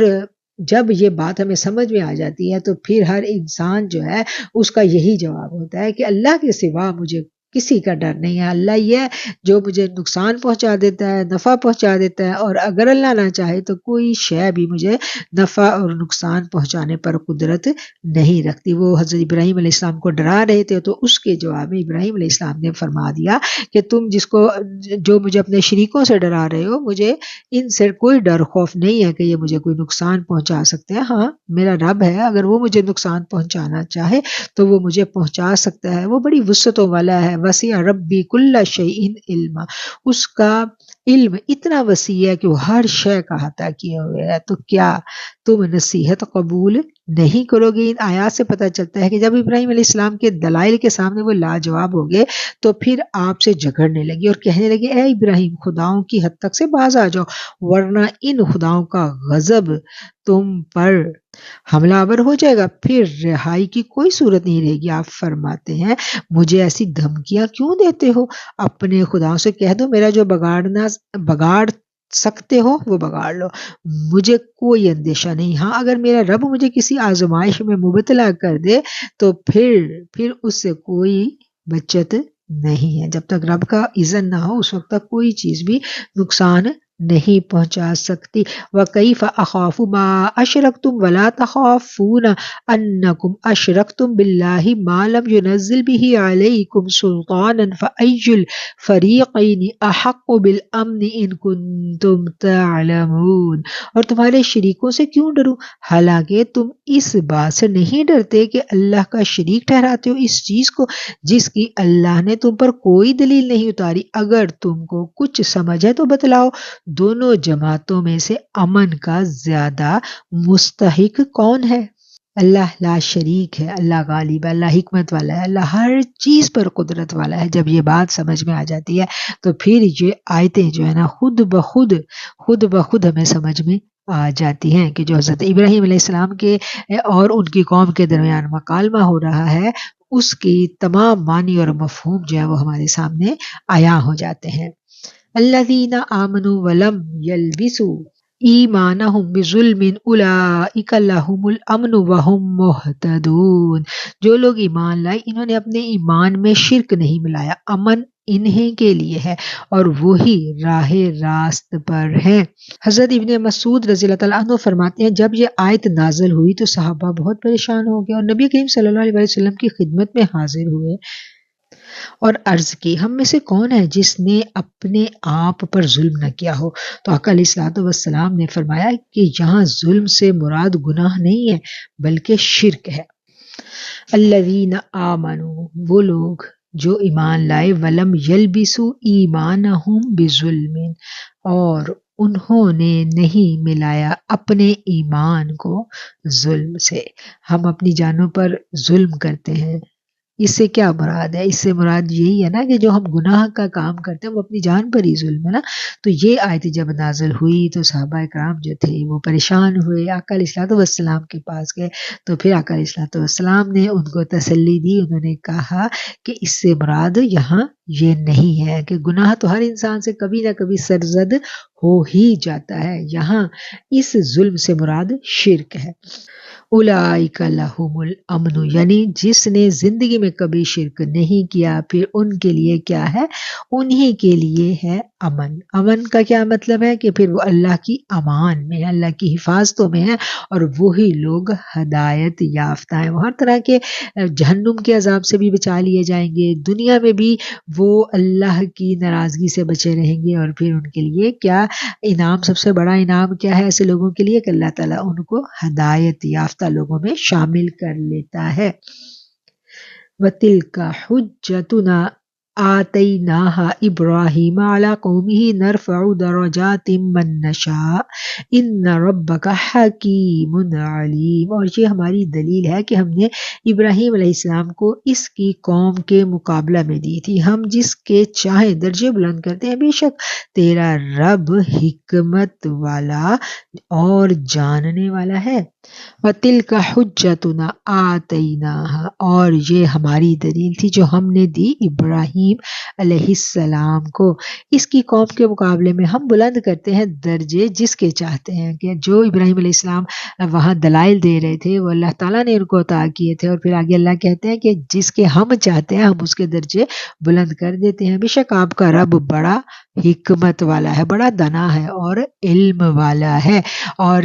جب یہ بات ہمیں سمجھ میں آ جاتی ہے تو پھر ہر انسان جو ہے اس کا یہی جواب ہوتا ہے کہ اللہ کے سوا مجھے کسی کا ڈر نہیں ہے۔ اللہ یہ ہے جو مجھے نقصان پہنچا دیتا ہے، نفع پہنچا دیتا ہے، اور اگر اللہ نہ چاہے تو کوئی شے بھی مجھے نفع اور نقصان پہنچانے پر قدرت نہیں رکھتی۔ وہ حضرت ابراہیم علیہ السلام کو ڈرا رہے تھے تو اس کے جواب میں ابراہیم علیہ السلام نے فرما دیا کہ تم جو مجھے اپنے شریکوں سے ڈرا رہے ہو، مجھے ان سے کوئی ڈر خوف نہیں ہے کہ یہ مجھے کوئی نقصان پہنچا سکتے ہیں۔ ہاں، میرا رب ہے، اگر وہ مجھے نقصان پہنچانا چاہے تو وہ مجھے پہنچا سکتا ہے۔ وہ بڑی وسعتوں والا ہے، وسیع ربی کل شیء علما، اس کا علم اتنا وسیع ہے کہ وہ ہر شے کا احاطہ کیے ہوئے ہے۔ تو کیا تم نصیحت قبول نہیں کرو گے؟ ان آیات سے پتہ چلتا ہے کہ جب ابراہیم علیہ السلام کے دلائل کے سامنے وہ لاجواب ہو گئے تو پھر آپ سے جھگڑنے لگے اور کہنے لگے اے ابراہیم، خداؤں کی حد تک سے باز آ جاؤ، ورنہ ان خداؤں کا غضب تم پر حملہ آور ہو جائے گا، پھر رہائی کی کوئی صورت نہیں رہے گی۔ آپ فرماتے ہیں مجھے ایسی دھمکیاں کیوں دیتے ہو؟ اپنے خداؤں سے کہہ دو میرا جو بگاڑ سکتے ہو وہ بگاڑ لو، مجھے کوئی اندیشہ نہیں۔ ہاں، اگر میرا رب مجھے کسی آزمائش میں مبتلا کر دے تو پھر اس سے کوئی بچت نہیں ہے۔ جب تک رب کا اذن نہ ہو اس وقت تک کوئی چیز بھی نقصان نہیں پہنچا سکتی۔ وَكَيْفَ أَخَافُ مَا أَشْرَكْتُمْ وَلَا تَخَافُونَ أَنَّكُمْ أَشْرَكْتُمْ بِاللَّهِ مَا لَمْ يُنَزِّلْ بِهِ عَلَيْكُمْ سُلْطَانًا فَأَيُّ الْفَرِيقَيْنِ أَحَقُّ بِالْأَمْنِ إِن كُنتُمْ تَعْلَمُونَ۔ اور تمہارے شریکوں سے کیوں ڈروں، حالانکہ تم اس بات سے نہیں ڈرتے کہ اللہ کا شریک ٹھہراتے ہو اس چیز کو جس کی اللہ نے تم پر کوئی دلیل نہیں اتاری۔ اگر تم کو کچھ سمجھ ہے تو بتلاؤ، دونوں جماعتوں میں سے امن کا زیادہ مستحق کون ہے؟ اللہ لا شریک ہے، اللہ غالب ہے، اللہ حکمت والا ہے، اللہ ہر چیز پر قدرت والا ہے۔ جب یہ بات سمجھ میں آ جاتی ہے تو پھر یہ آیتیں جو ہے نا خود بخود ہمیں سمجھ میں آ جاتی ہیں کہ جو حضرت ابراہیم علیہ السلام کے اور ان کی قوم کے درمیان مکالمہ ہو رہا ہے اس کی تمام معنی اور مفہوم جو ہے وہ ہمارے سامنے عیاں ہو جاتے ہیں۔ الذین آمنوا ولم یلبسوا ایمانہم بظلم اولئک لہم الامن وہم مہتدون۔ جو لوگ ایمان لائے انہوں نے اپنے ایمان میں شرک نہیں ملایا، امن انہیں کے لیے ہے اور وہی راہ راست پر ہیں۔ حضرت ابن مسعود رضی اللہ تعالیٰ عنہ فرماتے ہیں جب یہ آیت نازل ہوئی تو صحابہ بہت پریشان ہو گئے اور نبی کریم صلی اللہ علیہ وسلم کی خدمت میں حاضر ہوئے اور عرض کی ہم میں سے کون ہے جس نے اپنے آپ پر ظلم نہ کیا ہو؟ تو آقا علیہ الصلوۃ والسلام نے فرمایا کہ یہاں ظلم سے مراد گناہ نہیں ہے بلکہ شرک ہے۔ الذین آمنوا، وہ لوگ جو ایمان لائے، ولم یلبسوا ایمانہم بظلم، اور انہوں نے نہیں ملایا اپنے ایمان کو ظلم سے۔ ہم اپنی جانوں پر ظلم کرتے ہیں، اس سے کیا مراد ہے؟ اس سے مراد یہی ہے نا کہ جو ہم گناہ کا کام کرتے ہیں وہ اپنی جان پر ہی ظلم ہے نا۔ تو یہ آیت جب نازل ہوئی تو صحابہ کرام جو تھے وہ پریشان ہوئے، آقا علیہ الصلوۃ والسلام کے پاس گئے تو پھر آقا علیہ الصلوۃ والسلام نے ان کو تسلی دی۔ انہوں نے کہا کہ اس سے مراد یہاں یہ نہیں ہے کہ گناہ تو ہر انسان سے کبھی نہ کبھی سرزد ہو ہی جاتا ہے، یہاں اس ظلم سے مراد شرک ہے۔ اولئک لہم الامن، یعنی جس نے زندگی میں کبھی شرک نہیں کیا پھر ان کے لیے کیا ہے؟ انہی کے لیے ہے امن۔ امن کا کیا مطلب ہے کہ پھر وہ اللہ کی امان میں، اللہ کی حفاظتوں میں ہے اور وہی لوگ ہدایت یافتہ ہیں۔ وہ ہر طرح کے جہنم کے عذاب سے بھی بچا لیے جائیں گے، دنیا میں بھی وہ اللہ کی ناراضگی سے بچے رہیں گے، اور پھر ان کے لیے کیا انعام، سب سے بڑا انعام کیا ہے ایسے لوگوں کے لیے کہ اللہ تعالیٰ ان کو ہدایت یافتہ لوگوں میں شامل کر لیتا ہے۔ وَتِلْكَ حُجَّتُنَا آتیناہا ابراہیم علی قومہ نرفع درجات من نشاء ان ربک حکیم علیم۔ اور یہ ہماری دلیل ہے کہ ہم نے ابراہیم علیہ السلام کو اس کی قوم کے مقابلہ میں دی تھی، ہم جس کے چاہیں درجے بلند کرتے ہیں، بے شک تیرا رب حکمت والا اور جاننے والا ہے۔ وَتِلْكَ حُجَّتُنَا آتَيْنَاهَا، اور یہ ہماری دلیل تھی جو ہم نے دی ابراہیم علیہ السلام کو، اس کی قوم کے مقابلے میں ہم بلند کرتے ہیں درجے جس کے چاہتے ہیں، کہ جو ابراہیم علیہ السلام وہاں دلائل دے رہے تھے وہ اللہ تعالیٰ نے ان کو عطا کیے تھے، اور پھر آگے اللہ کہتے ہیں کہ جس کے ہم چاہتے ہیں ہم اس کے درجے بلند کر دیتے ہیں۔ بے شک آپ کا رب بڑا حکمت والا ہے، بڑا دانا ہے اور علم والا ہے، اور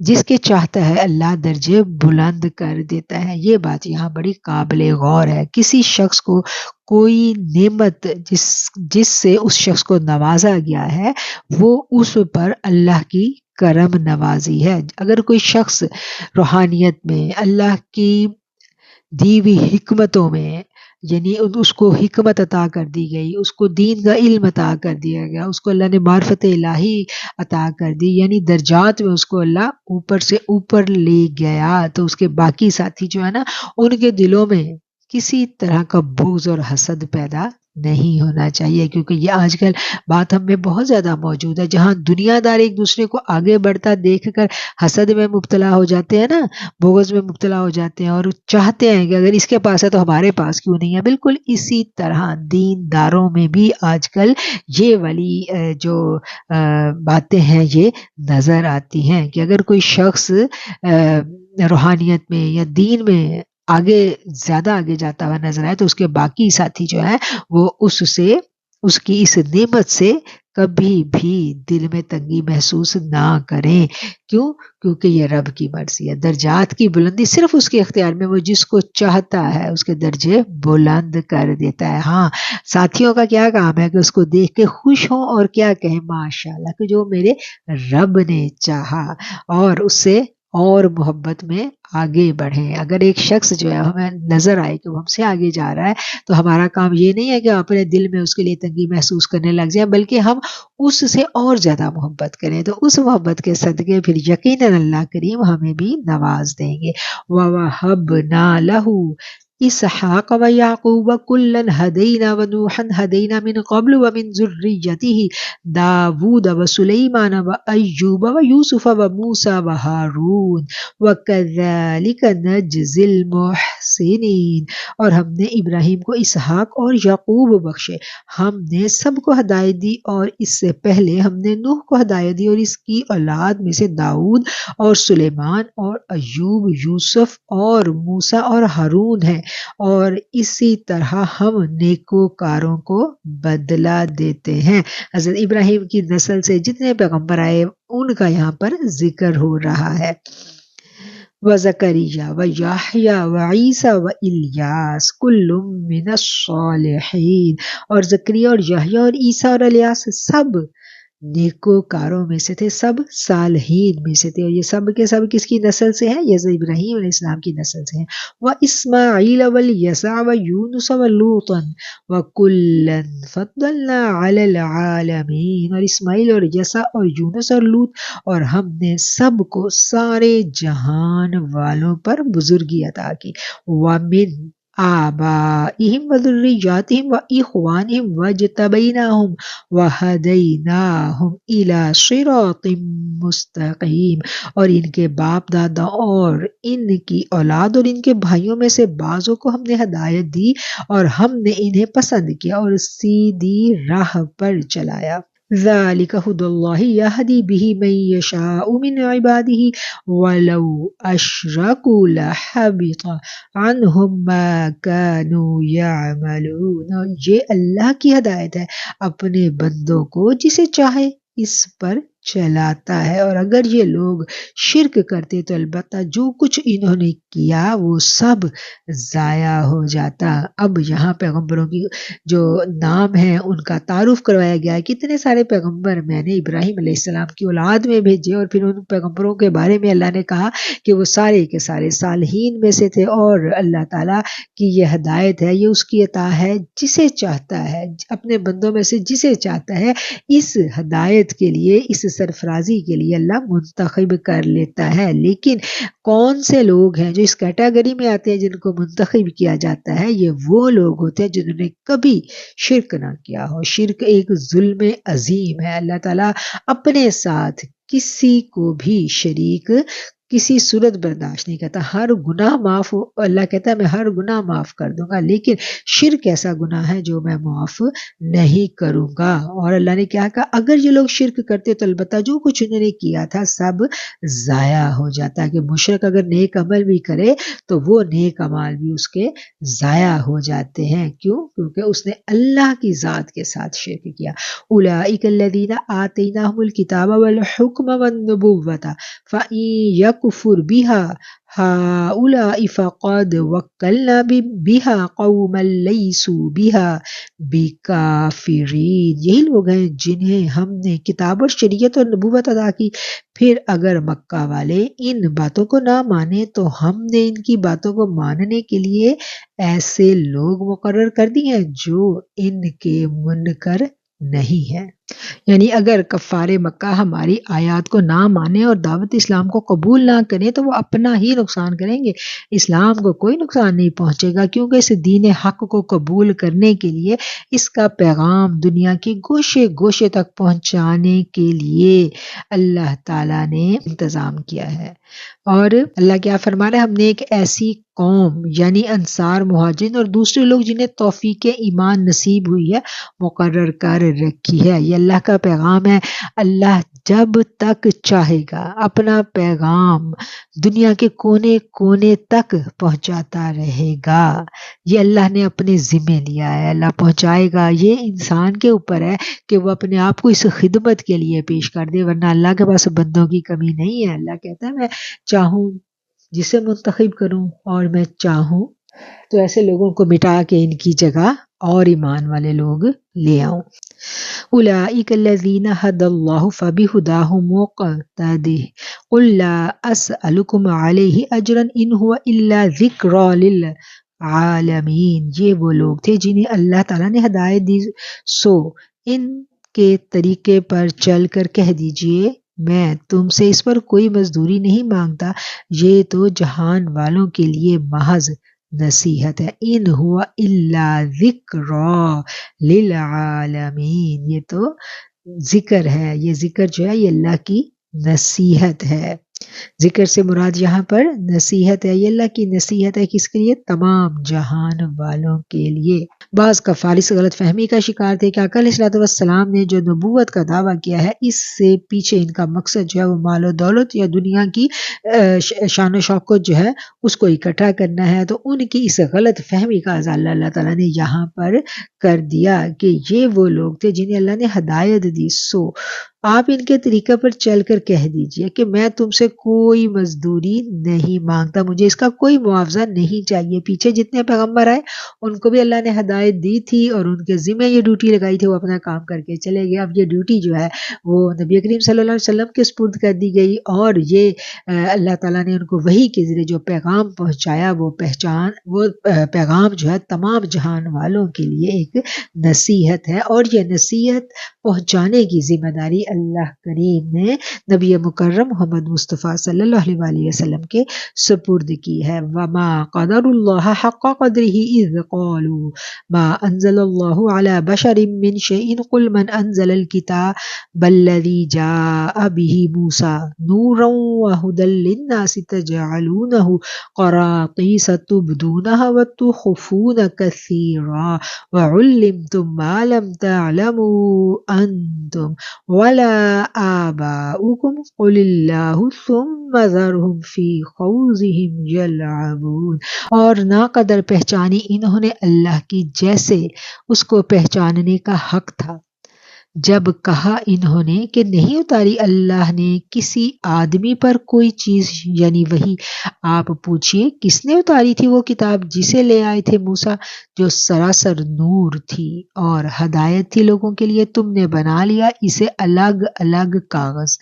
جس کے چاہتا ہے اللہ درجے بلند کر دیتا ہے۔ یہ بات یہاں بڑی قابل غور ہے۔ کسی شخص کو کوئی نعمت جس سے اس شخص کو نوازا گیا ہے وہ اس پر اللہ کی کرم نوازی ہے۔ اگر کوئی شخص روحانیت میں، اللہ کی دی ہوئی حکمتوں میں، یعنی اس کو حکمت عطا کر دی گئی، اس کو دین کا علم عطا کر دیا گیا، اس کو اللہ نے معرفت الہی عطا کر دی، یعنی درجات میں اس کو اللہ اوپر سے اوپر لے گیا، تو اس کے باقی ساتھی جو ہے نا ان کے دلوں میں کسی طرح کا بغض اور حسد پیدا نہیں ہونا چاہیے، کیونکہ یہ آج کل بات ہم میں بہت زیادہ موجود ہے، جہاں دنیا دار ایک دوسرے کو آگے بڑھتا دیکھ کر حسد میں مبتلا ہو جاتے ہیں نا، بغض میں مبتلا ہو جاتے ہیں، اور چاہتے ہیں کہ اگر اس کے پاس ہے تو ہمارے پاس کیوں نہیں ہے۔ بالکل اسی طرح دین داروں میں بھی آج کل یہ والی جو باتیں ہیں یہ نظر آتی ہیں، کہ اگر کوئی شخص روحانیت میں یا دین میں زیادہ آگے جاتا ہوا نظر آئے تو اس کے باقی ساتھی جو ہیں وہ اس کی اس نعمت سے کبھی بھی دل میں تنگی محسوس نہ کریں۔ کیوں؟ کیونکہ یہ رب کی مرضی ہے، درجات کی بلندی صرف اس کے اختیار میں، وہ جس کو چاہتا ہے اس کے درجے بلند کر دیتا ہے۔ ہاں، ساتھیوں کا کیا کام ہے کہ اس کو دیکھ کے خوش ہوں اور کیا کہیں، ماشاءاللہ، کہ جو میرے رب نے چاہا، اور اس سے اور محبت میں آگے بڑھیں۔ اگر ایک شخص جو ہے ہمیں نظر آئے کہ وہ ہم سے آگے جا رہا ہے تو ہمارا کام یہ نہیں ہے کہ اپنے دل میں اس کے لیے تنگی محسوس کرنے لگ جائیں، بلکہ ہم اس سے اور زیادہ محبت کریں، تو اس محبت کے صدقے پھر یقیناً اللہ کریم ہمیں بھی نواز دیں گے۔ وَوَهَبْنَا لَهُ اسحاق ویعقوب کلا ہدینا ونوحا ہدینا من قبل ومن ذریته داود وسلیمان وایوب ویوسف وموسى وہارون وکذلک نجزی المحسنین۔ اور ہم نے ابراہیم کو اسحاق اور یعقوب بخشے، ہم نے سب کو ہدایت دی، اور اس سے پہلے ہم نے نوح کو ہدایت دی، اور اس کی اولاد میں سے داؤد اور سلیمان اور ایوب، یوسف اور موسیٰ اور ہارون ہیں، اور اسی طرح ہم نیکوکاروں کو بدلہ دیتے ہیں۔ حضرت ابراہیم کی نسل سے جتنے پیغمبر آئے ان کا یہاں پر ذکر ہو رہا ہے۔ وَزَكَرِيَّا وَيَحْيَا وَعِيسَى وَإِلْيَاسَ كُلٌّ مِّنَ الصَّالِحِينَ، اور زکریا اور یحییٰ اور عیسیٰ اور الیاس سب نیکوکاروں میں سے تھے، سب صالحین میں سے تھے، اور یہ سب کے سب کس کی نسل سے ہیں؟ یہ ابراہیم علیہ السلام کی نسل سے ہیں۔ وَإِسْمَاعِيلَ وَالْيَسَعَ وَيُونُسَ وَلُوطًا وَكُلًّا فَضَّلْنَا عَلَى الْعَالَمِينَ، اور اسماعیل اور یسع اور یونس اور لوط، اور ہم نے سب کو سارے جہان والوں پر بزرگی عطا کی۔ وَمِنْ آبائهم وذرياتهم وإخوانهم واجتبيناهم وهديناهم إلى صراط مستقيم، اور ان کے باپ دادا اور ان کی اولاد اور ان کے بھائیوں میں سے بعضوں کو ہم نے ہدایت دی، اور ہم نے انہیں پسند کیا اور سیدھی راہ پر چلایا۔ ذَلِكَ هُدَى اللَّهِ يَهْدِي بِهِ مَن يَشَاءُ مِنْ عِبَادِهِ وَلَوْ أَشْرَكُوا لَحَبِطَ عَنْهُمْ مَا كَانُوا يَعْمَلُونَ۔ یہ اللہ کی ہدایت ہے اپنے بندوں کو جسے چاہے اس پر چلاتا ہے، اور اگر یہ لوگ شرک کرتے تو البتہ جو کچھ انہوں نے کیا وہ سب ضائع ہو جاتا۔ اب یہاں پیغمبروں کی جو نام ہے ان کا تعارف کروایا گیا ہے۔ کتنے سارے پیغمبر میں نے ابراہیم علیہ السلام کی اولاد میں بھیجے، اور پھر ان پیغمبروں کے بارے میں اللہ نے کہا کہ وہ سارے کے سارے صالحین میں سے تھے، اور اللہ تعالیٰ کی یہ ہدایت ہے، یہ اس کی عطا ہے جسے چاہتا ہے، اپنے بندوں میں سے جسے چاہتا ہے اس ہدایت کے لیے، اس سرفرازی کے لیے اللہ منتخب کر لیتا ہے۔ لیکن کون سے لوگ ہیں جو اس کیٹیگری میں آتے ہیں جن کو منتخب کیا جاتا ہے؟ یہ وہ لوگ ہوتے ہیں جنہوں نے کبھی شرک نہ کیا ہو۔ شرک ایک ظلم عظیم ہے۔ اللہ تعالیٰ اپنے ساتھ کسی کو بھی شریک کسی صورت برداشت نہیں کرتا۔ ہر گناہ معاف ہو، اللہ کہتا ہے میں ہر گناہ معاف کر دوں گا، لیکن شرک ایسا گناہ ہے جو میں معاف نہیں کروں گا۔ اور اللہ نے کیا کہا؟ اگر یہ لوگ شرک کرتے تو البتہ جو کچھ انہوں نے کیا تھا سب ضائع ہو جاتا، کہ مشرک اگر نیک عمل بھی کرے تو وہ نیک عمل بھی اس کے ضائع ہو جاتے ہیں۔ کیوں؟ کیونکہ اس نے اللہ کی ذات کے ساتھ شرک کیا۔ اولئک الذین آتیناہم الکتاب والحکم والنبوۃ فإن یکفر بها هؤلاء فقد وکلنا بها قوما لیسوا بها بکافرین۔ یہی لوگ ہیں جنہیں ہم نے کتاب اور شریعت اور نبوت عطا کی، پھر اگر مکہ والے ان باتوں کو نہ مانے تو ہم نے ان کی باتوں کو ماننے کے لیے ایسے لوگ مقرر کر دیے ہیں جو ان کے منکر نہیں ہیں۔ یعنی اگر کفار مکہ ہماری آیات کو نہ مانے اور دعوت اسلام کو قبول نہ کریں تو وہ اپنا ہی نقصان کریں گے، اسلام کو کوئی نقصان نہیں پہنچے گا، کیونکہ اس دین حق کو قبول کرنے کے لیے، اس کا پیغام دنیا کے گوشے گوشے تک پہنچانے کے لیے اللہ تعالیٰ نے انتظام کیا ہے۔ اور اللہ کیا فرما رہا ہے؟ ہم نے ایک ایسی قوم یعنی انصار، مہاجرین اور دوسرے لوگ جنہیں توفیق ایمان نصیب ہوئی ہے مقرر کر رکھی ہے۔ یہ اللہ کا پیغام ہے۔ اللہ جب تک چاہے گا اپنا پیغام دنیا کے کونے کونے تک پہنچاتا رہے گا۔ یہ اللہ نے اپنے ذمہ لیا ہے، اللہ پہنچائے گا۔ یہ انسان کے اوپر ہے کہ وہ اپنے آپ کو اس خدمت کے لیے پیش کر دے، ورنہ اللہ کے پاس بندوں کی کمی نہیں ہے۔ اللہ کہتا ہے میں چاہوں جسے منتخب کروں، اور میں چاہوں تو ایسے لوگوں کو مٹا کے ان کی جگہ اور ایمان والے لوگ لے آؤں۔ اولئک الذین ھدی اللہ فبہداہ مقتدہ قل لا اسألکم علیہ اجرا ان ھو الا ذکری للعالمین۔ یہ وہ لوگ تھے جنہیں اللہ تعالیٰ نے ہدایت دی، سو ان کے طریقے پر چل کر کہہ دیجئے میں تم سے اس پر کوئی مزدوری نہیں مانگتا، یہ تو جہان والوں کے لیے محض نصیحت ہے۔ ان ہوا الا ذکری للعالمین، یہ تو ذکر ہے، یہ ذکر جو ہے یہ اللہ کی نصیحت ہے۔ ذکر سے مراد یہاں پر نصیحت ہے، یہ اللہ کی نصیحت ہے، کس کے لیے؟ تمام جہان والوں کے لیے۔ بعض کفار اس غلط فہمی کا شکار تھے کہ آقا علیہ الصلوۃ والسلام نے جو نبوت کا دعویٰ کیا ہے اس سے پیچھے ان کا مقصد جو ہے وہ مال و دولت یا دنیا کی شان و شوکت جو ہے اس کو اکٹھا کرنا ہے۔ تو ان کی اس غلط فہمی کا ازالہ اللہ تعالیٰ نے یہاں پر کر دیا کہ یہ وہ لوگ تھے جنہیں اللہ نے ہدایت دی، سو آپ ان کے طریقے پر چل کر کہہ دیجئے کہ میں تم سے کوئی مزدوری نہیں مانگتا، مجھے اس کا کوئی معاوضہ نہیں چاہیے۔ پیچھے جتنے پیغمبر آئے ان کو بھی اللہ نے ہدایت دی تھی اور ان کے ذمہ یہ ڈیوٹی لگائی تھی، وہ اپنا کام کر کے چلے گئے۔ اب یہ ڈیوٹی جو ہے وہ نبی کریم صلی اللہ علیہ وسلم کے سپرد کر دی گئی، اور یہ اللہ تعالیٰ نے ان کو وحی کے ذریعے جو پیغام پہنچایا وہ پیغام جو ہے تمام جہان والوں کے لیے ایک نصیحت ہے، اور یہ نصیحت پہنچانے کی ذمہ داری اللہ کریم نے نبی مکرم محمد مصطفیٰ صلی اللہ علیہ وآلہ وسلم کے سپرد کی ہے۔ وما قدر اللہ حق قدرہ اذ قالوا ما انزل اللہ علی بشر من شیء قل من انزل الکتاب الذی جاء به موسیٰ نورا وہدی للناس تجعلونہ قراطیس تبدونہ وتخفون کثیرا وعلمتم ما لم تعلموا انتم ولا آباؤکم قل اللہ ثم ذرہم فی خوضہم یلعبون۔ اور ناقدر پہچانی انہوں نے اللہ کی جیسے اس کو پہچاننے کا حق تھا، جب کہا انہوں نے کہ نہیں اتاری اللہ نے کسی آدمی پر کوئی چیز یعنی وہی، آپ پوچھئے کس نے اتاری تھی وہ کتاب جسے لے آئے تھے موسیٰ، جو سراسر نور تھی اور ہدایت تھی لوگوں کے لیے، تم نے بنا لیا اسے الگ الگ کاغذ،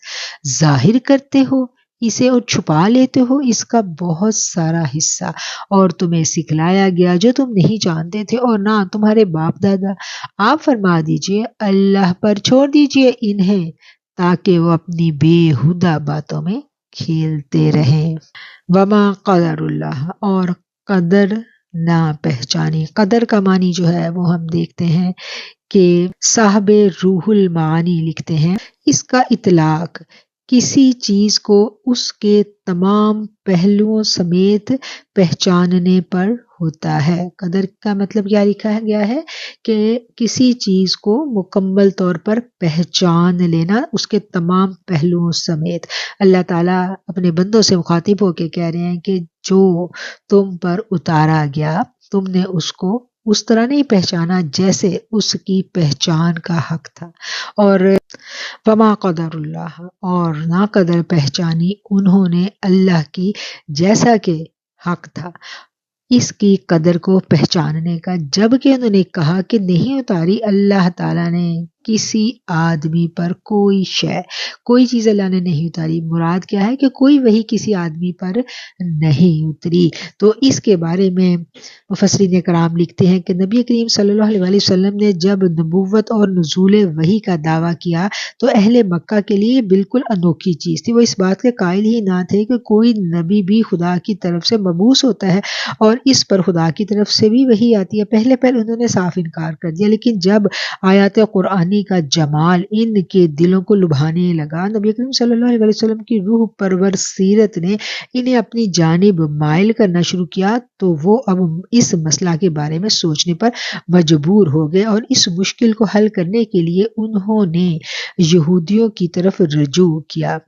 ظاہر کرتے ہو اسے اور چھپا لیتے ہو اس کا بہت سارا حصہ، اور تمہیں سکھلایا گیا جو تم نہیں جانتے تھے اور نہ تمہارے باپ دادا۔ آپ فرما دیجئے اللہ پر چھوڑ دیجئے انہیں تاکہ وہ اپنی بے ہودہ باتوں میں کھیلتے رہیں۔ وما قدر اللہ، اور قدر نہ پہچانی۔ قدر کا معنی جو ہے وہ ہم دیکھتے ہیں کہ صاحب روح المعانی لکھتے ہیں اس کا اطلاق کسی چیز کو اس کے تمام پہلوؤں سمیت پہچاننے پر ہوتا ہے۔ قدر کا مطلب کیا لکھا گیا ہے کہ کسی چیز کو مکمل طور پر پہچان لینا اس کے تمام پہلوؤں سمیت۔ اللہ تعالیٰ اپنے بندوں سے مخاطب ہو کے کہہ رہے ہیں کہ جو تم پر اتارا گیا تم نے اس کو اس طرح نہیں پہچانا جیسے اس کی پہچان کا حق تھا، اور وما قدر اللہ، اور نہ قدر پہچانی انہوں نے اللہ کی جیسا کہ حق تھا اس کی قدر کو پہچاننے کا، جبکہ انہوں نے کہا کہ نہیں اتاری اللہ تعالیٰ نے کسی آدمی پر کوئی شے، کوئی چیز اللہ نے نہیں اتاری۔ مراد کیا ہے کہ کوئی وحی کسی آدمی پر نہیں اتری۔ تو اس کے بارے میں مفسرین کرام لکھتے ہیں کہ نبی کریم صلی اللہ علیہ وسلم نے جب نبوت اور نزول وحی کا دعویٰ کیا تو اہل مکہ کے لیے بالکل انوکھی چیز تھی۔ وہ اس بات کے قائل ہی نہ تھے کہ کوئی نبی بھی خدا کی طرف سے مبعوث ہوتا ہے اور اس پر خدا کی طرف سے بھی وحی آتی ہے۔ پہلے انہوں نے صاف انکار کر دیا، لیکن جب آیات قرآنی کا جمال ان کے دلوں کو لبھانے لگا، نبی کریم صلی اللہ علیہ وسلم کی روح پرور سیرت نے انہیں اپنی جانب مائل کرنا شروع کیا، تو وہ اب اس مسئلہ کے بارے میں سوچنے پر مجبور ہو گئے اور اس مشکل کو حل کرنے کے لیے انہوں نے یہودیوں کی طرف رجوع کیا۔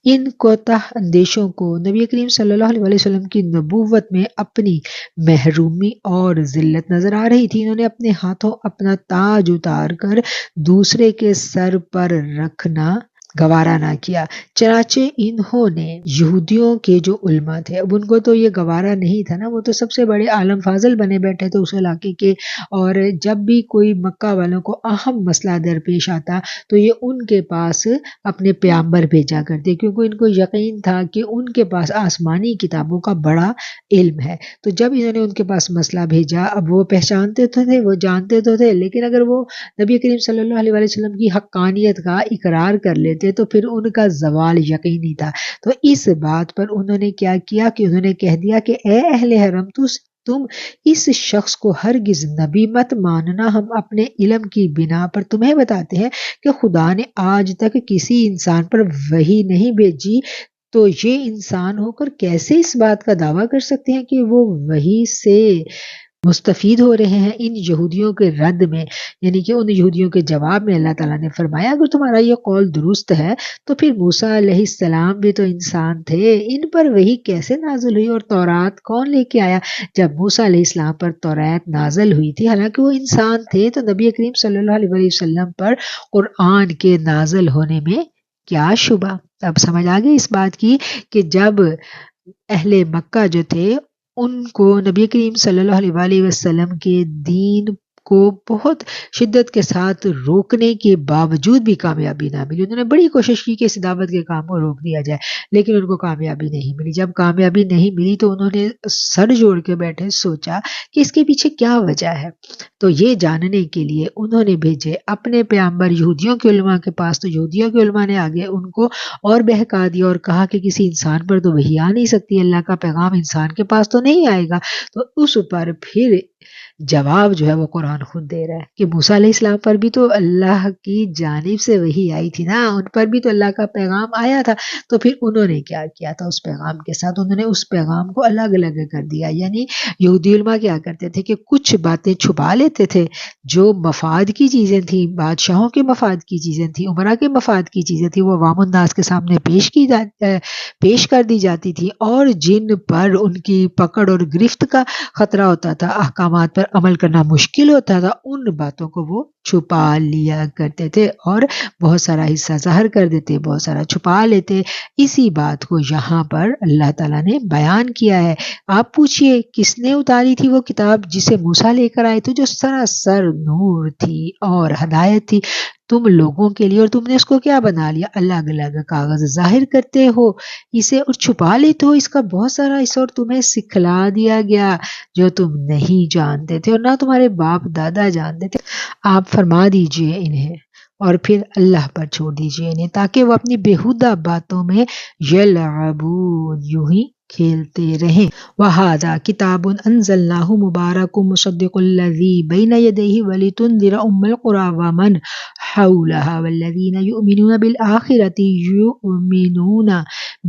ان کوتاہ اندیشوں کو نبی کریم صلی اللہ علیہ وسلم کی نبوت میں اپنی محرومی اور ذلت نظر آ رہی تھی۔ انہوں نے اپنے ہاتھوں اپنا تاج اتار کر دوسرے کے سر پر رکھنا گوارا نہ کیا، چنانچہ انہوں نے یہودیوں کے جو علماء تھے، اب ان کو تو یہ گوارا نہیں تھا نا، وہ تو سب سے بڑے عالم فاضل بنے بیٹھے تھے اس علاقے کے، اور جب بھی کوئی مکہ والوں کو اہم مسئلہ درپیش آتا تو یہ ان کے پاس اپنے پیامبر بھیجا کرتے، کیونکہ ان کو یقین تھا کہ ان کے پاس آسمانی کتابوں کا بڑا علم ہے۔ تو جب انہوں نے ان کے پاس مسئلہ بھیجا، اب وہ پہچانتے تو تھے، وہ جانتے تو تھے، لیکن اگر وہ نبی کریم صلی اللہ علیہ وسلم کی حقانیت کا اقرار کر لیتے تو پھر ان کا زوال یقینی تھا۔ تو اس بات پر انہوں نے کیا کیا کہ انہوں نے کہہ دیا کہ اے اہل حرم، تم اس شخص کو ہرگز نبی مت ماننا، ہم اپنے علم کی بنا پر تمہیں بتاتے ہیں کہ خدا نے آج تک کسی انسان پر وحی نہیں بھیجی، تو یہ انسان ہو کر کیسے اس بات کا دعویٰ کر سکتے ہیں کہ وہ وحی سے مستفید ہو رہے ہیں۔ ان یہودیوں کے رد میں، یعنی کہ ان یہودیوں کے جواب میں اللہ تعالیٰ نے فرمایا اگر تمہارا یہ قول درست ہے تو پھر موسیٰ علیہ السلام بھی تو انسان تھے، ان پر وحی کیسے نازل ہوئی اور تورات کون لے کے آیا؟ جب موسیٰ علیہ السلام پر تورات نازل ہوئی تھی، حالانکہ وہ انسان تھے، تو نبی کریم صلی اللہ علیہ وسلم پر قرآن کے نازل ہونے میں کیا شبہ؟ اب سمجھ آ گئی اس بات کی کہ جب اہل مکہ جو تھے ان کو نبی کریم صلی اللہ علیہ وسلم کے دین کو بہت شدت کے ساتھ روکنے کے باوجود بھی کامیابی نہ ملی۔ انہوں نے بڑی کوشش کی کہ اس دعوت کے کام کو روک دیا جائے، لیکن ان کو کامیابی نہیں ملی۔ جب کامیابی نہیں ملی تو انہوں نے سر جوڑ کے بیٹھے، سوچا کہ اس کے پیچھے کیا وجہ ہے۔ تو یہ جاننے کے لیے انہوں نے بھیجے اپنے پیامبر یہودیوں کے علماء کے پاس، تو یہودیوں کے علماء نے آگے ان کو اور بہکا دیا اور کہا کہ کسی انسان پر تو وحی آ نہیں سکتی، اللہ کا پیغام انسان کے پاس تو نہیں آئے گا۔ تو اس پر پھر جواب جو ہے وہ قرآن خود دے رہا ہے کہ موسیٰ علیہ السلام پر بھی تو اللہ کی جانب سے وحی آئی تھی نا، ان پر بھی تو اللہ کا پیغام آیا تھا۔ تو پھر انہوں نے کیا کیا تھا اس پیغام کے ساتھ؟ انہوں نے اس پیغام کو الگ الگ کر دیا۔ یعنی یہودی علماء کیا کرتے تھے کہ کچھ باتیں چھپا لیتے تھے جو مفاد کی چیزیں تھیں، بادشاہوں کے مفاد کی چیزیں تھیں، عمرا کے مفاد کی چیزیں تھیں، وہ عوام الناس کے سامنے پیش کر دی جاتی تھی، اور جن پر ان کی پکڑ اور گرفت کا خطرہ ہوتا تھا، احکامات احکامات پر عمل کرنا مشکل ہوتا تھا ان باتوں کو وہ چھپا لیا کرتے تھے اور بہت سارا حصہ ظاہر کر دیتے، بہت سارا چھپا لیتے۔ اسی بات کو یہاں پر اللہ تعالیٰ نے بیان کیا ہے۔ آپ پوچھئے کس نے اتاری تھی وہ کتاب جسے موسیٰ لے کر آئے تھے، جو سراسر نور تھی اور ہدایت تھی تم لوگوں کے لیے، اور تم نے اس کو کیا بنا لیا؟ الگ الگ کاغذ ظاہر کرتے ہو اسے اور چھپا لیتے ہو اس کا بہت سارا حصہ، اور تمہیں سکھلا دیا گیا جو تم نہیں جانتے تھے اور نہ تمہارے باپ دادا جانتے تھے۔ آپ فرما دیجئے انہیں اور پھر اللہ پر چھوڑ دیجئے انہیں، تاکہ وہ اپنی بیہودہ باتوں میں یلعبون، یوں ہی کھیلتے رہیں۔ وَهَذَا كِتَابٌ أَنزَلْنَاهُ مُبَارَكٌ مُصَدِّقُ الَّذِي بَيْنَ يَدَيْهِ وَلِتُنذِرَ أُمَّ الْقُرَىٰ وَمَنْ حَوْلَهَا وَالَّذِينَ يُؤْمِنُونَ بِالْآخِرَةِ يُؤْمِنُونَ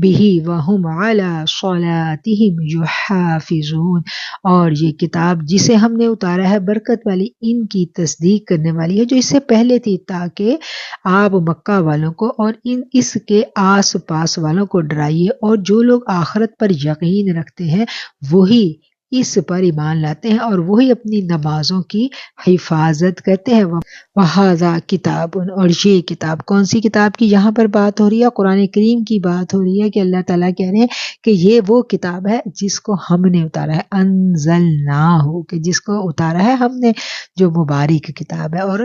بِهِ وَهُمْ عَلَىٰ صَلَاتِهِمْ يُحَافِظُونَ۔ اور یہ کتاب جسے ہم نے اتارا ہے برکت والی، ان کی تصدیق کرنے والی ہے جو اس سے پہلے تھی، تاکہ آپ مکہ والوں کو اور اس کے آس پاس والوں کو ڈرائیے، اور جو لوگ آخرت پر یقین رکھتے ہیں وہی اس پر ایمان لاتے ہیں اور وہی اپنی نمازوں کی حفاظت کرتے ہیں۔ وَهَذَا کتاب، اور یہ کتاب کون سی کتاب کی یہاں پر بات ہو رہی ہے؟ قرآن کریم کی بات ہو رہی ہے کہ اللہ تعالیٰ کہہ رہے ہیں کہ یہ وہ کتاب ہے جس کو ہم نے اتارا ہے، انزلناہ، کہ جس کو اتارا ہے ہم نے، جو مبارک کتاب ہے اور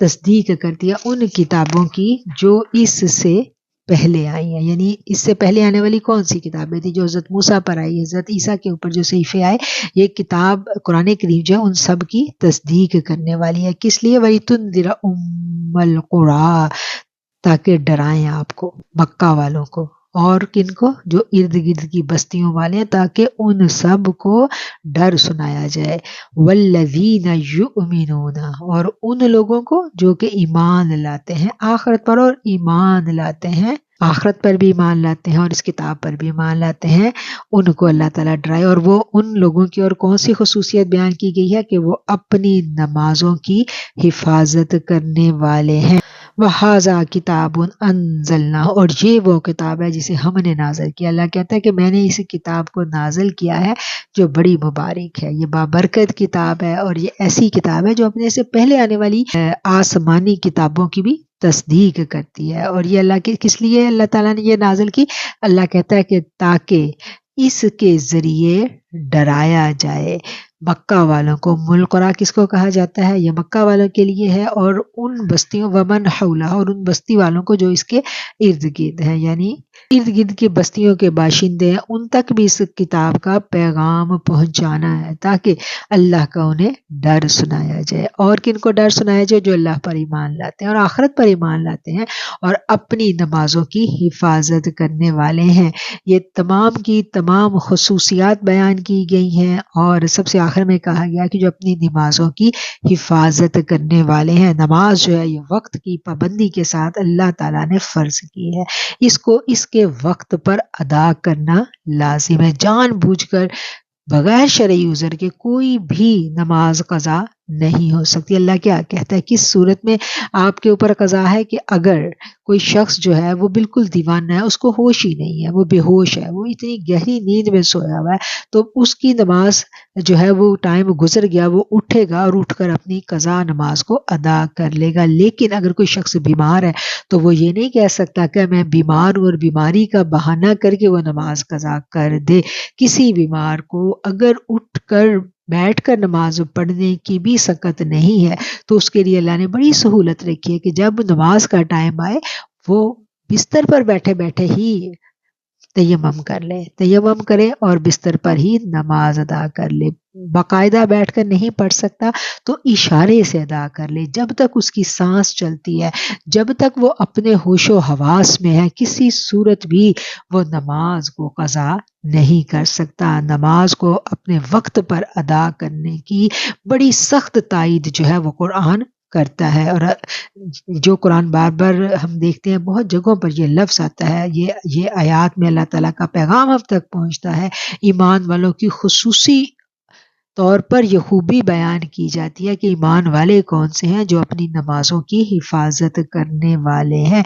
تصدیق کرتی ہے ان کتابوں کی جو اس سے پہلے آئی ہیں۔ یعنی اس سے پہلے آنے والی کون سی کتابیں تھی؟ جو حضرت موسیٰ پر آئی، حضرت عیسیٰ کے اوپر جو صحیفے آئے، یہ کتاب قرآن کریم جو ہے ان سب کی تصدیق کرنے والی ہے۔ کس لیے؟ وَلِتُنذِرَ أُمَّ الْقُرَىٰ، تاکہ ڈرائیں آپ کو، مکہ والوں کو، اور کن کو؟ جو ارد گرد کی بستیوں والے ہیں، تاکہ ان سب کو ڈر سنایا جائے۔ والذین یؤمنون، اور ان لوگوں کو جو کہ ایمان لاتے ہیں آخرت پر، اور ایمان لاتے ہیں آخرت پر بھی ایمان لاتے ہیں اور اس کتاب پر بھی ایمان لاتے ہیں، ان کو اللہ تعالیٰ ڈرائے۔ اور وہ ان لوگوں کی اور کون سی خصوصیت بیان کی گئی ہے کہ وہ اپنی نمازوں کی حفاظت کرنے والے ہیں۔ وَهَذَا كِتَابٌ أَنزَلْنَاهُ، اور یہ وہ کتاب ہے جسے ہم نے نازل کیا۔ اللہ کہتا ہے کہ میں نے اس کتاب کو نازل کیا ہے جو بڑی مبارک ہے، یہ بابرکت کتاب ہے، اور یہ ایسی کتاب ہے جو اپنے سے پہلے آنے والی آسمانی کتابوں کی بھی تصدیق کرتی ہے۔ اور یہ اللہ کے کس لیے اللہ تعالیٰ نے یہ نازل کی؟ اللہ کہتا ہے کہ تاکہ اس کے ذریعے ڈرایا جائے مکہ والوں کو۔ القریٰ کس کو کہا جاتا ہے؟ یہ مکہ والوں کے لیے ہے، اور ان بستیوں ومن حولہ، اور ان بستی والوں کو جو اس کے ارد گرد ہیں، یعنی ارد گرد کی بستیوں کے باشندے ہیں، ان تک بھی اس کتاب کا پیغام پہنچانا ہے، تاکہ اللہ کا انہیں ڈر سنایا جائے۔ اور کن کو ڈر سنایا جائے؟ جو اللہ پر ایمان لاتے ہیں اور آخرت پر ایمان لاتے ہیں اور اپنی نمازوں کی حفاظت کرنے والے ہیں۔ یہ تمام کی تمام خصوصیات بیان کی گئی ہیں، اور سب سے آخر میں کہا گیا کہ جو اپنی نمازوں کی حفاظت کرنے والے ہیں۔ نماز جو ہے یہ وقت کی پابندی کے ساتھ اللہ تعالیٰ نے فرض کی ہے، اس کو اس کے وقت پر ادا کرنا لازم ہے۔ جان بوجھ کر بغیر شرعی عذر کے کوئی بھی نماز قضا نہیں ہو سکتی۔ اللہ کیا کہتا ہے؟ کس صورت میں آپ کے اوپر قضا ہے؟ کہ اگر کوئی شخص جو ہے وہ بالکل دیوانہ ہے، اس کو ہوش ہی نہیں ہے، وہ بے ہوش ہے، وہ اتنی گہری نیند میں سویا ہوا ہے، تو اس کی نماز جو ہے وہ ٹائم گزر گیا، وہ اٹھے گا اور اٹھ کر اپنی قضا نماز کو ادا کر لے گا۔ لیکن اگر کوئی شخص بیمار ہے تو وہ یہ نہیں کہہ سکتا کہ میں بیمار ہوں اور بیماری کا بہانہ کر کے وہ نماز قضا کر دے۔ کسی بیمار کو اگر اٹھ کر بیٹھ کر نماز پڑھنے کی بھی سکت نہیں ہے تو اس کے لیے اللہ نے بڑی سہولت رکھی ہے کہ جب نماز کا ٹائم آئے وہ بستر پر بیٹھے بیٹھے ہی تیمم کر لے، تیمم کرے اور بستر پر ہی نماز ادا کر لے۔ باقاعدہ بیٹھ کر نہیں پڑھ سکتا تو اشارے سے ادا کر لے، جب تک اس کی سانس چلتی ہے، جب تک وہ اپنے ہوش و حواس میں ہے، کسی صورت بھی وہ نماز کو قضا نہیں کر سکتا۔ نماز کو اپنے وقت پر ادا کرنے کی بڑی سخت تائید جو ہے وہ قرآن کرتا ہے، اور جو قرآن بار بار ہم دیکھتے ہیں بہت جگہوں پر یہ لفظ آتا ہے، یہ آیات میں اللہ تعالیٰ کا پیغام اب تک پہنچتا ہے۔ ایمان والوں کی خصوصی طور پر یہ خوبی بیان کی جاتی ہے کہ ایمان والے کون سے ہیں جو اپنی نمازوں کی حفاظت کرنے والے ہیں۔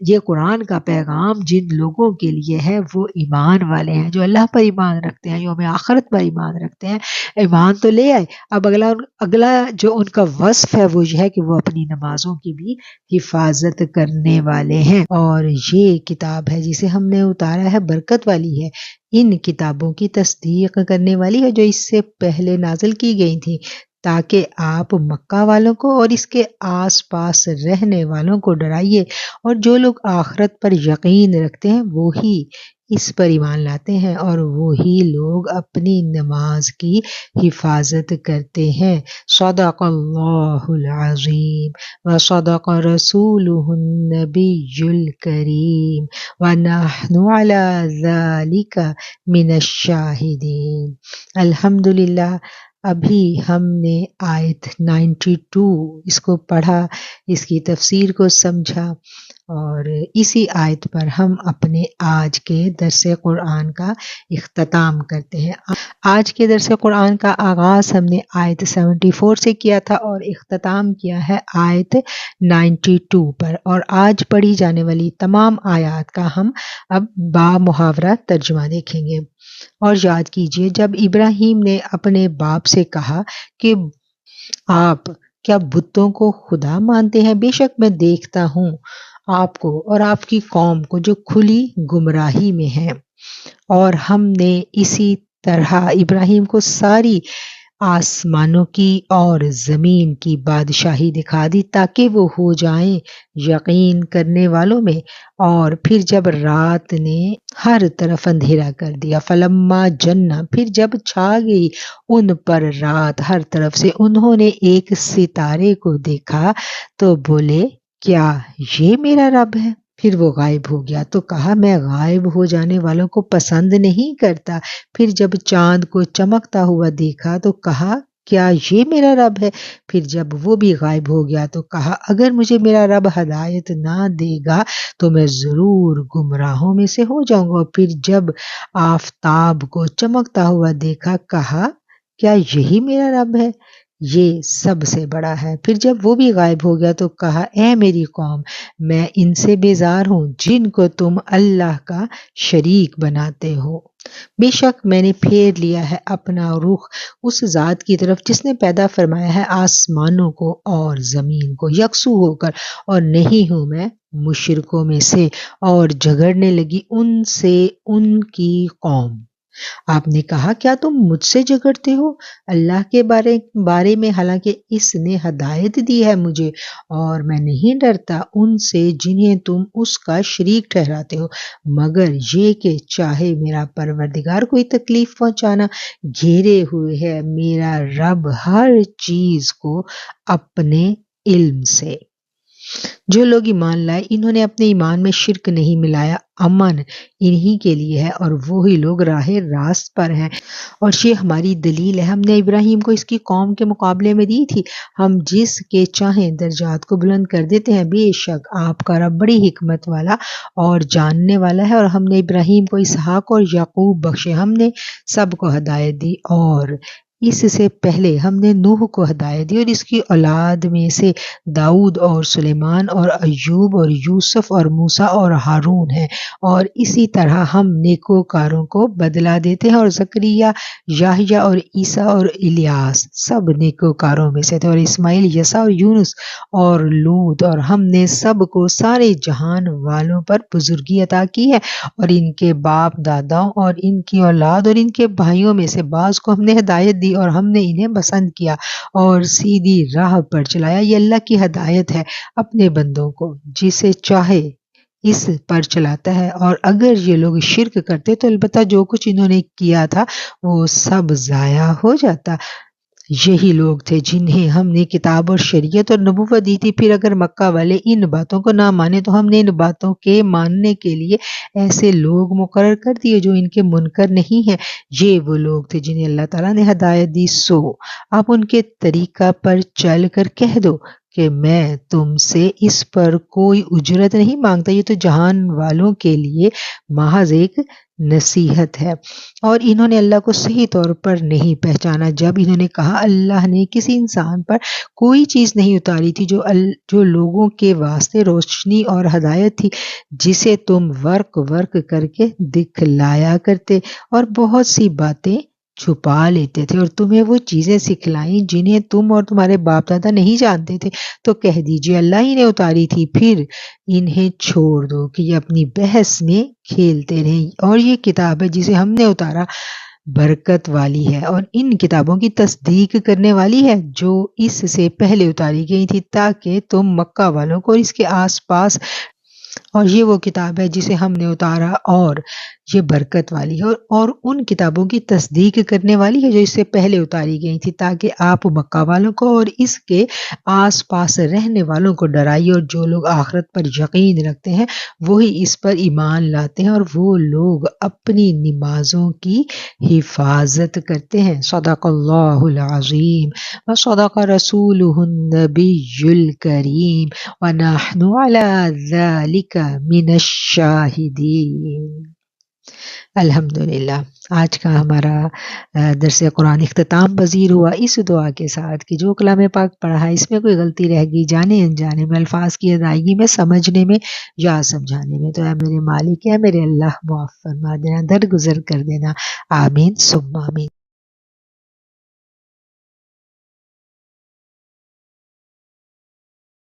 یہ قرآن کا پیغام جن لوگوں کے لیے ہے وہ ایمان والے ہیں، جو اللہ پر ایمان رکھتے ہیں، یوم آخرت پر ایمان رکھتے ہیں۔ ایمان تو لے آئے، اب اگلا جو ان کا وصف ہے وہ یہ ہے کہ وہ اپنی نمازوں کی بھی حفاظت کرنے والے ہیں۔ اور یہ کتاب ہے جسے ہم نے اتارا ہے برکت والی ہے، ان کتابوں کی تصدیق کرنے والی ہے جو اس سے پہلے نازل کی گئی تھی، تاکہ آپ مکہ والوں کو اور اس کے آس پاس رہنے والوں کو ڈرائیے، اور جو لوگ آخرت پر یقین رکھتے ہیں وہی اس پر ایمان لاتے ہیں اور وہی لوگ اپنی نماز کی حفاظت کرتے ہیں۔ صدق اللہ العظیم وصدق رسولہ النبی الکریم ونحن علی ذلک من الشاہدین۔ الحمدللہ، ابھی ہم نے آیت 92 اس کو پڑھا، اس کی تفسیر کو سمجھا، اور اسی آیت پر ہم اپنے آج کے درس قرآن کا اختتام کرتے ہیں۔ آج کے درس قرآن کا آغاز ہم نے آیت 74 سے کیا تھا اور اختتام کیا ہے آیت 92 پر، اور آج پڑھی جانے والی تمام آیات کا ہم اب با محاورہ ترجمہ دیکھیں گے۔ اور یاد کیجئے، جب ابراہیم نے اپنے باپ سے کہا کہ آپ کیا بتوں کو خدا مانتے ہیں، بے شک میں دیکھتا ہوں آپ کو اور آپ کی قوم کو جو کھلی گمراہی میں ہے، اور ہم نے اسی طرح ابراہیم کو ساری آسمانوں کی اور زمین کی بادشاہی دکھا دی تاکہ وہ ہو جائیں یقین کرنے والوں میں۔ اور پھر جب رات نے ہر طرف اندھیرا کر دیا، فلما جنّا، پھر جب چھا گئی ان پر رات ہر طرف سے، انہوں نے ایک ستارے کو دیکھا تو بولے کیا یہ میرا رب ہے؟ پھر وہ غائب ہو گیا تو کہا میں غائب ہو جانے والوں کو پسند نہیں کرتا۔ پھر جب چاند کو چمکتا ہوا دیکھا تو کہا کیا یہ میرا رب ہے؟ پھر جب وہ بھی غائب ہو گیا تو کہا اگر مجھے میرا رب ہدایت نہ دے گا تو میں ضرور گمراہوں میں سے ہو جاؤں گا۔ پھر جب آفتاب کو چمکتا ہوا دیکھا کہا کیا یہی میرا رب ہے؟ یہ سب سے بڑا ہے۔ پھر جب وہ بھی غائب ہو گیا تو کہا اے میری قوم، میں ان سے بیزار ہوں جن کو تم اللہ کا شریک بناتے ہو۔ بے شک میں نے پھیر لیا ہے اپنا رخ اس ذات کی طرف جس نے پیدا فرمایا ہے آسمانوں کو اور زمین کو یکسو ہو کر، اور نہیں ہوں میں مشرکوں میں سے۔ اور جھگڑنے لگی ان سے ان کی قوم۔ آپ نے کہا کیا تم مجھ سے جھگڑتے ہو اللہ کے بارے میں، حالانکہ اس نے ہدایت دی ہے مجھے، اور میں نہیں ڈرتا ان سے جنہیں تم اس کا شریک ٹھہراتے ہو، مگر یہ کہ چاہے میرا پروردگار کوئی تکلیف پہنچانا، گھیرے ہوئے ہے میرا رب ہر چیز کو اپنے علم سے۔ جو لوگ ایمان لائے انہوں نے اپنے ایمان میں شرک نہیں ملایا، امن انہی کے لیے ہے اور وہی لوگ راہ راست پر ہیں۔ اور یہ ہماری دلیل ہے، ہم نے ابراہیم کو اس کی قوم کے مقابلے میں دی تھی، ہم جس کے چاہیں درجات کو بلند کر دیتے ہیں۔ بے شک آپ کا رب بڑی حکمت والا اور جاننے والا ہے۔ اور ہم نے ابراہیم کو اسحاق اور یعقوب بخشے، ہم نے سب کو ہدایت دی، اور اس سے پہلے ہم نے نوح کو ہدایت دی، اور اس کی اولاد میں سے داؤد اور سلیمان اور ایوب اور یوسف اور موسیٰ اور ہارون ہیں، اور اسی طرح ہم نیکوکاروں کو بدلہ دیتے ہیں۔ اور زکریا، یحییٰ اور عیسیٰ اور الیاس سب نیکوکاروں میں سے تھے، اور اسماعیل، یسع اور یونس اور لوط، اور ہم نے سب کو سارے جہان والوں پر بزرگی عطا کی ہے، اور ان کے باپ داداؤں اور ان کی اولاد اور ان کے بھائیوں میں سے بعض کو ہم نے ہدایت دی، اور ہم نے انہیں پسند کیا اور سیدھی راہ پر چلایا۔ یہ اللہ کی ہدایت ہے اپنے بندوں کو، جسے چاہے اس پر چلاتا ہے۔ اور اگر یہ لوگ شرک کرتے تو البتہ جو کچھ انہوں نے کیا تھا وہ سب ضائع ہو جاتا۔ یہی لوگ تھے جنہیں ہم نے کتاب اور شریعت اور نبوت دی تھی۔ پھر اگر مکہ والے ان باتوں کو نہ مانے تو ہم نے ان باتوں کے ماننے کے لیے ایسے لوگ مقرر کر دیے جو ان کے منکر نہیں ہیں۔ یہ وہ لوگ تھے جنہیں اللہ تعالیٰ نے ہدایت دی، سو آپ ان کے طریقہ پر چل کر کہہ دو کہ میں تم سے اس پر کوئی اجرت نہیں مانگتا، یہ تو جہان والوں کے لیے محض ایک نصیحت ہے۔ اور انہوں نے اللہ کو صحیح طور پر نہیں پہچانا جب انہوں نے کہا اللہ نے کسی انسان پر کوئی چیز نہیں اتاری تھی جو لوگوں کے واسطے روشنی اور ہدایت تھی، جسے تم ورق کر کے دکھلایا کرتے اور بہت سی باتیں چھپا لیتے تھے، اور تمہیں وہ چیزیں سکھلائیں جنہیں تم اور تمہارے باپ دادا نہیں جانتے تھے، تو کہہ دیجئے اللہ ہی نے اتاری تھی، پھر انہیں چھوڑ دو کہ یہ اپنی بحث میں کھیلتے رہیں۔ اور یہ کتاب ہے جسے ہم نے اتارا برکت والی ہے اور ان کتابوں کی تصدیق کرنے والی ہے جو اس سے پہلے اتاری گئی تھی، تاکہ تم مکہ والوں کو اور اس کے آس پاس، اور یہ وہ کتاب ہے جسے ہم نے اتارا اور یہ برکت والی ہے اور ان کتابوں کی تصدیق کرنے والی ہے جو اس سے پہلے اتاری گئی تھی، تاکہ آپ مکہ والوں کو اور اس کے آس پاس رہنے والوں کو ڈرائیے، اور جو لوگ آخرت پر یقین رکھتے ہیں وہی اس پر ایمان لاتے ہیں، اور وہ لوگ اپنی نمازوں کی حفاظت کرتے ہیں۔ صدق اللہ العظیم وصدق رسولہ النبی الکریم ونحن علی ذلک من الشاہدین۔ الحمدللہ آج کا ہمارا درس قرآن اختتام پذیر ہوا اس دعا کے ساتھ کہ جو کلام پاک پڑھا ہے اس میں کوئی غلطی رہ گئی جانے انجانے میں، الفاظ کی ادائیگی میں، سمجھنے میں یا سمجھانے میں، تو اے میرے مالک، اے میرے اللہ، معاف فرما دینا، درگزر کر دینا، آمین ثم آمین۔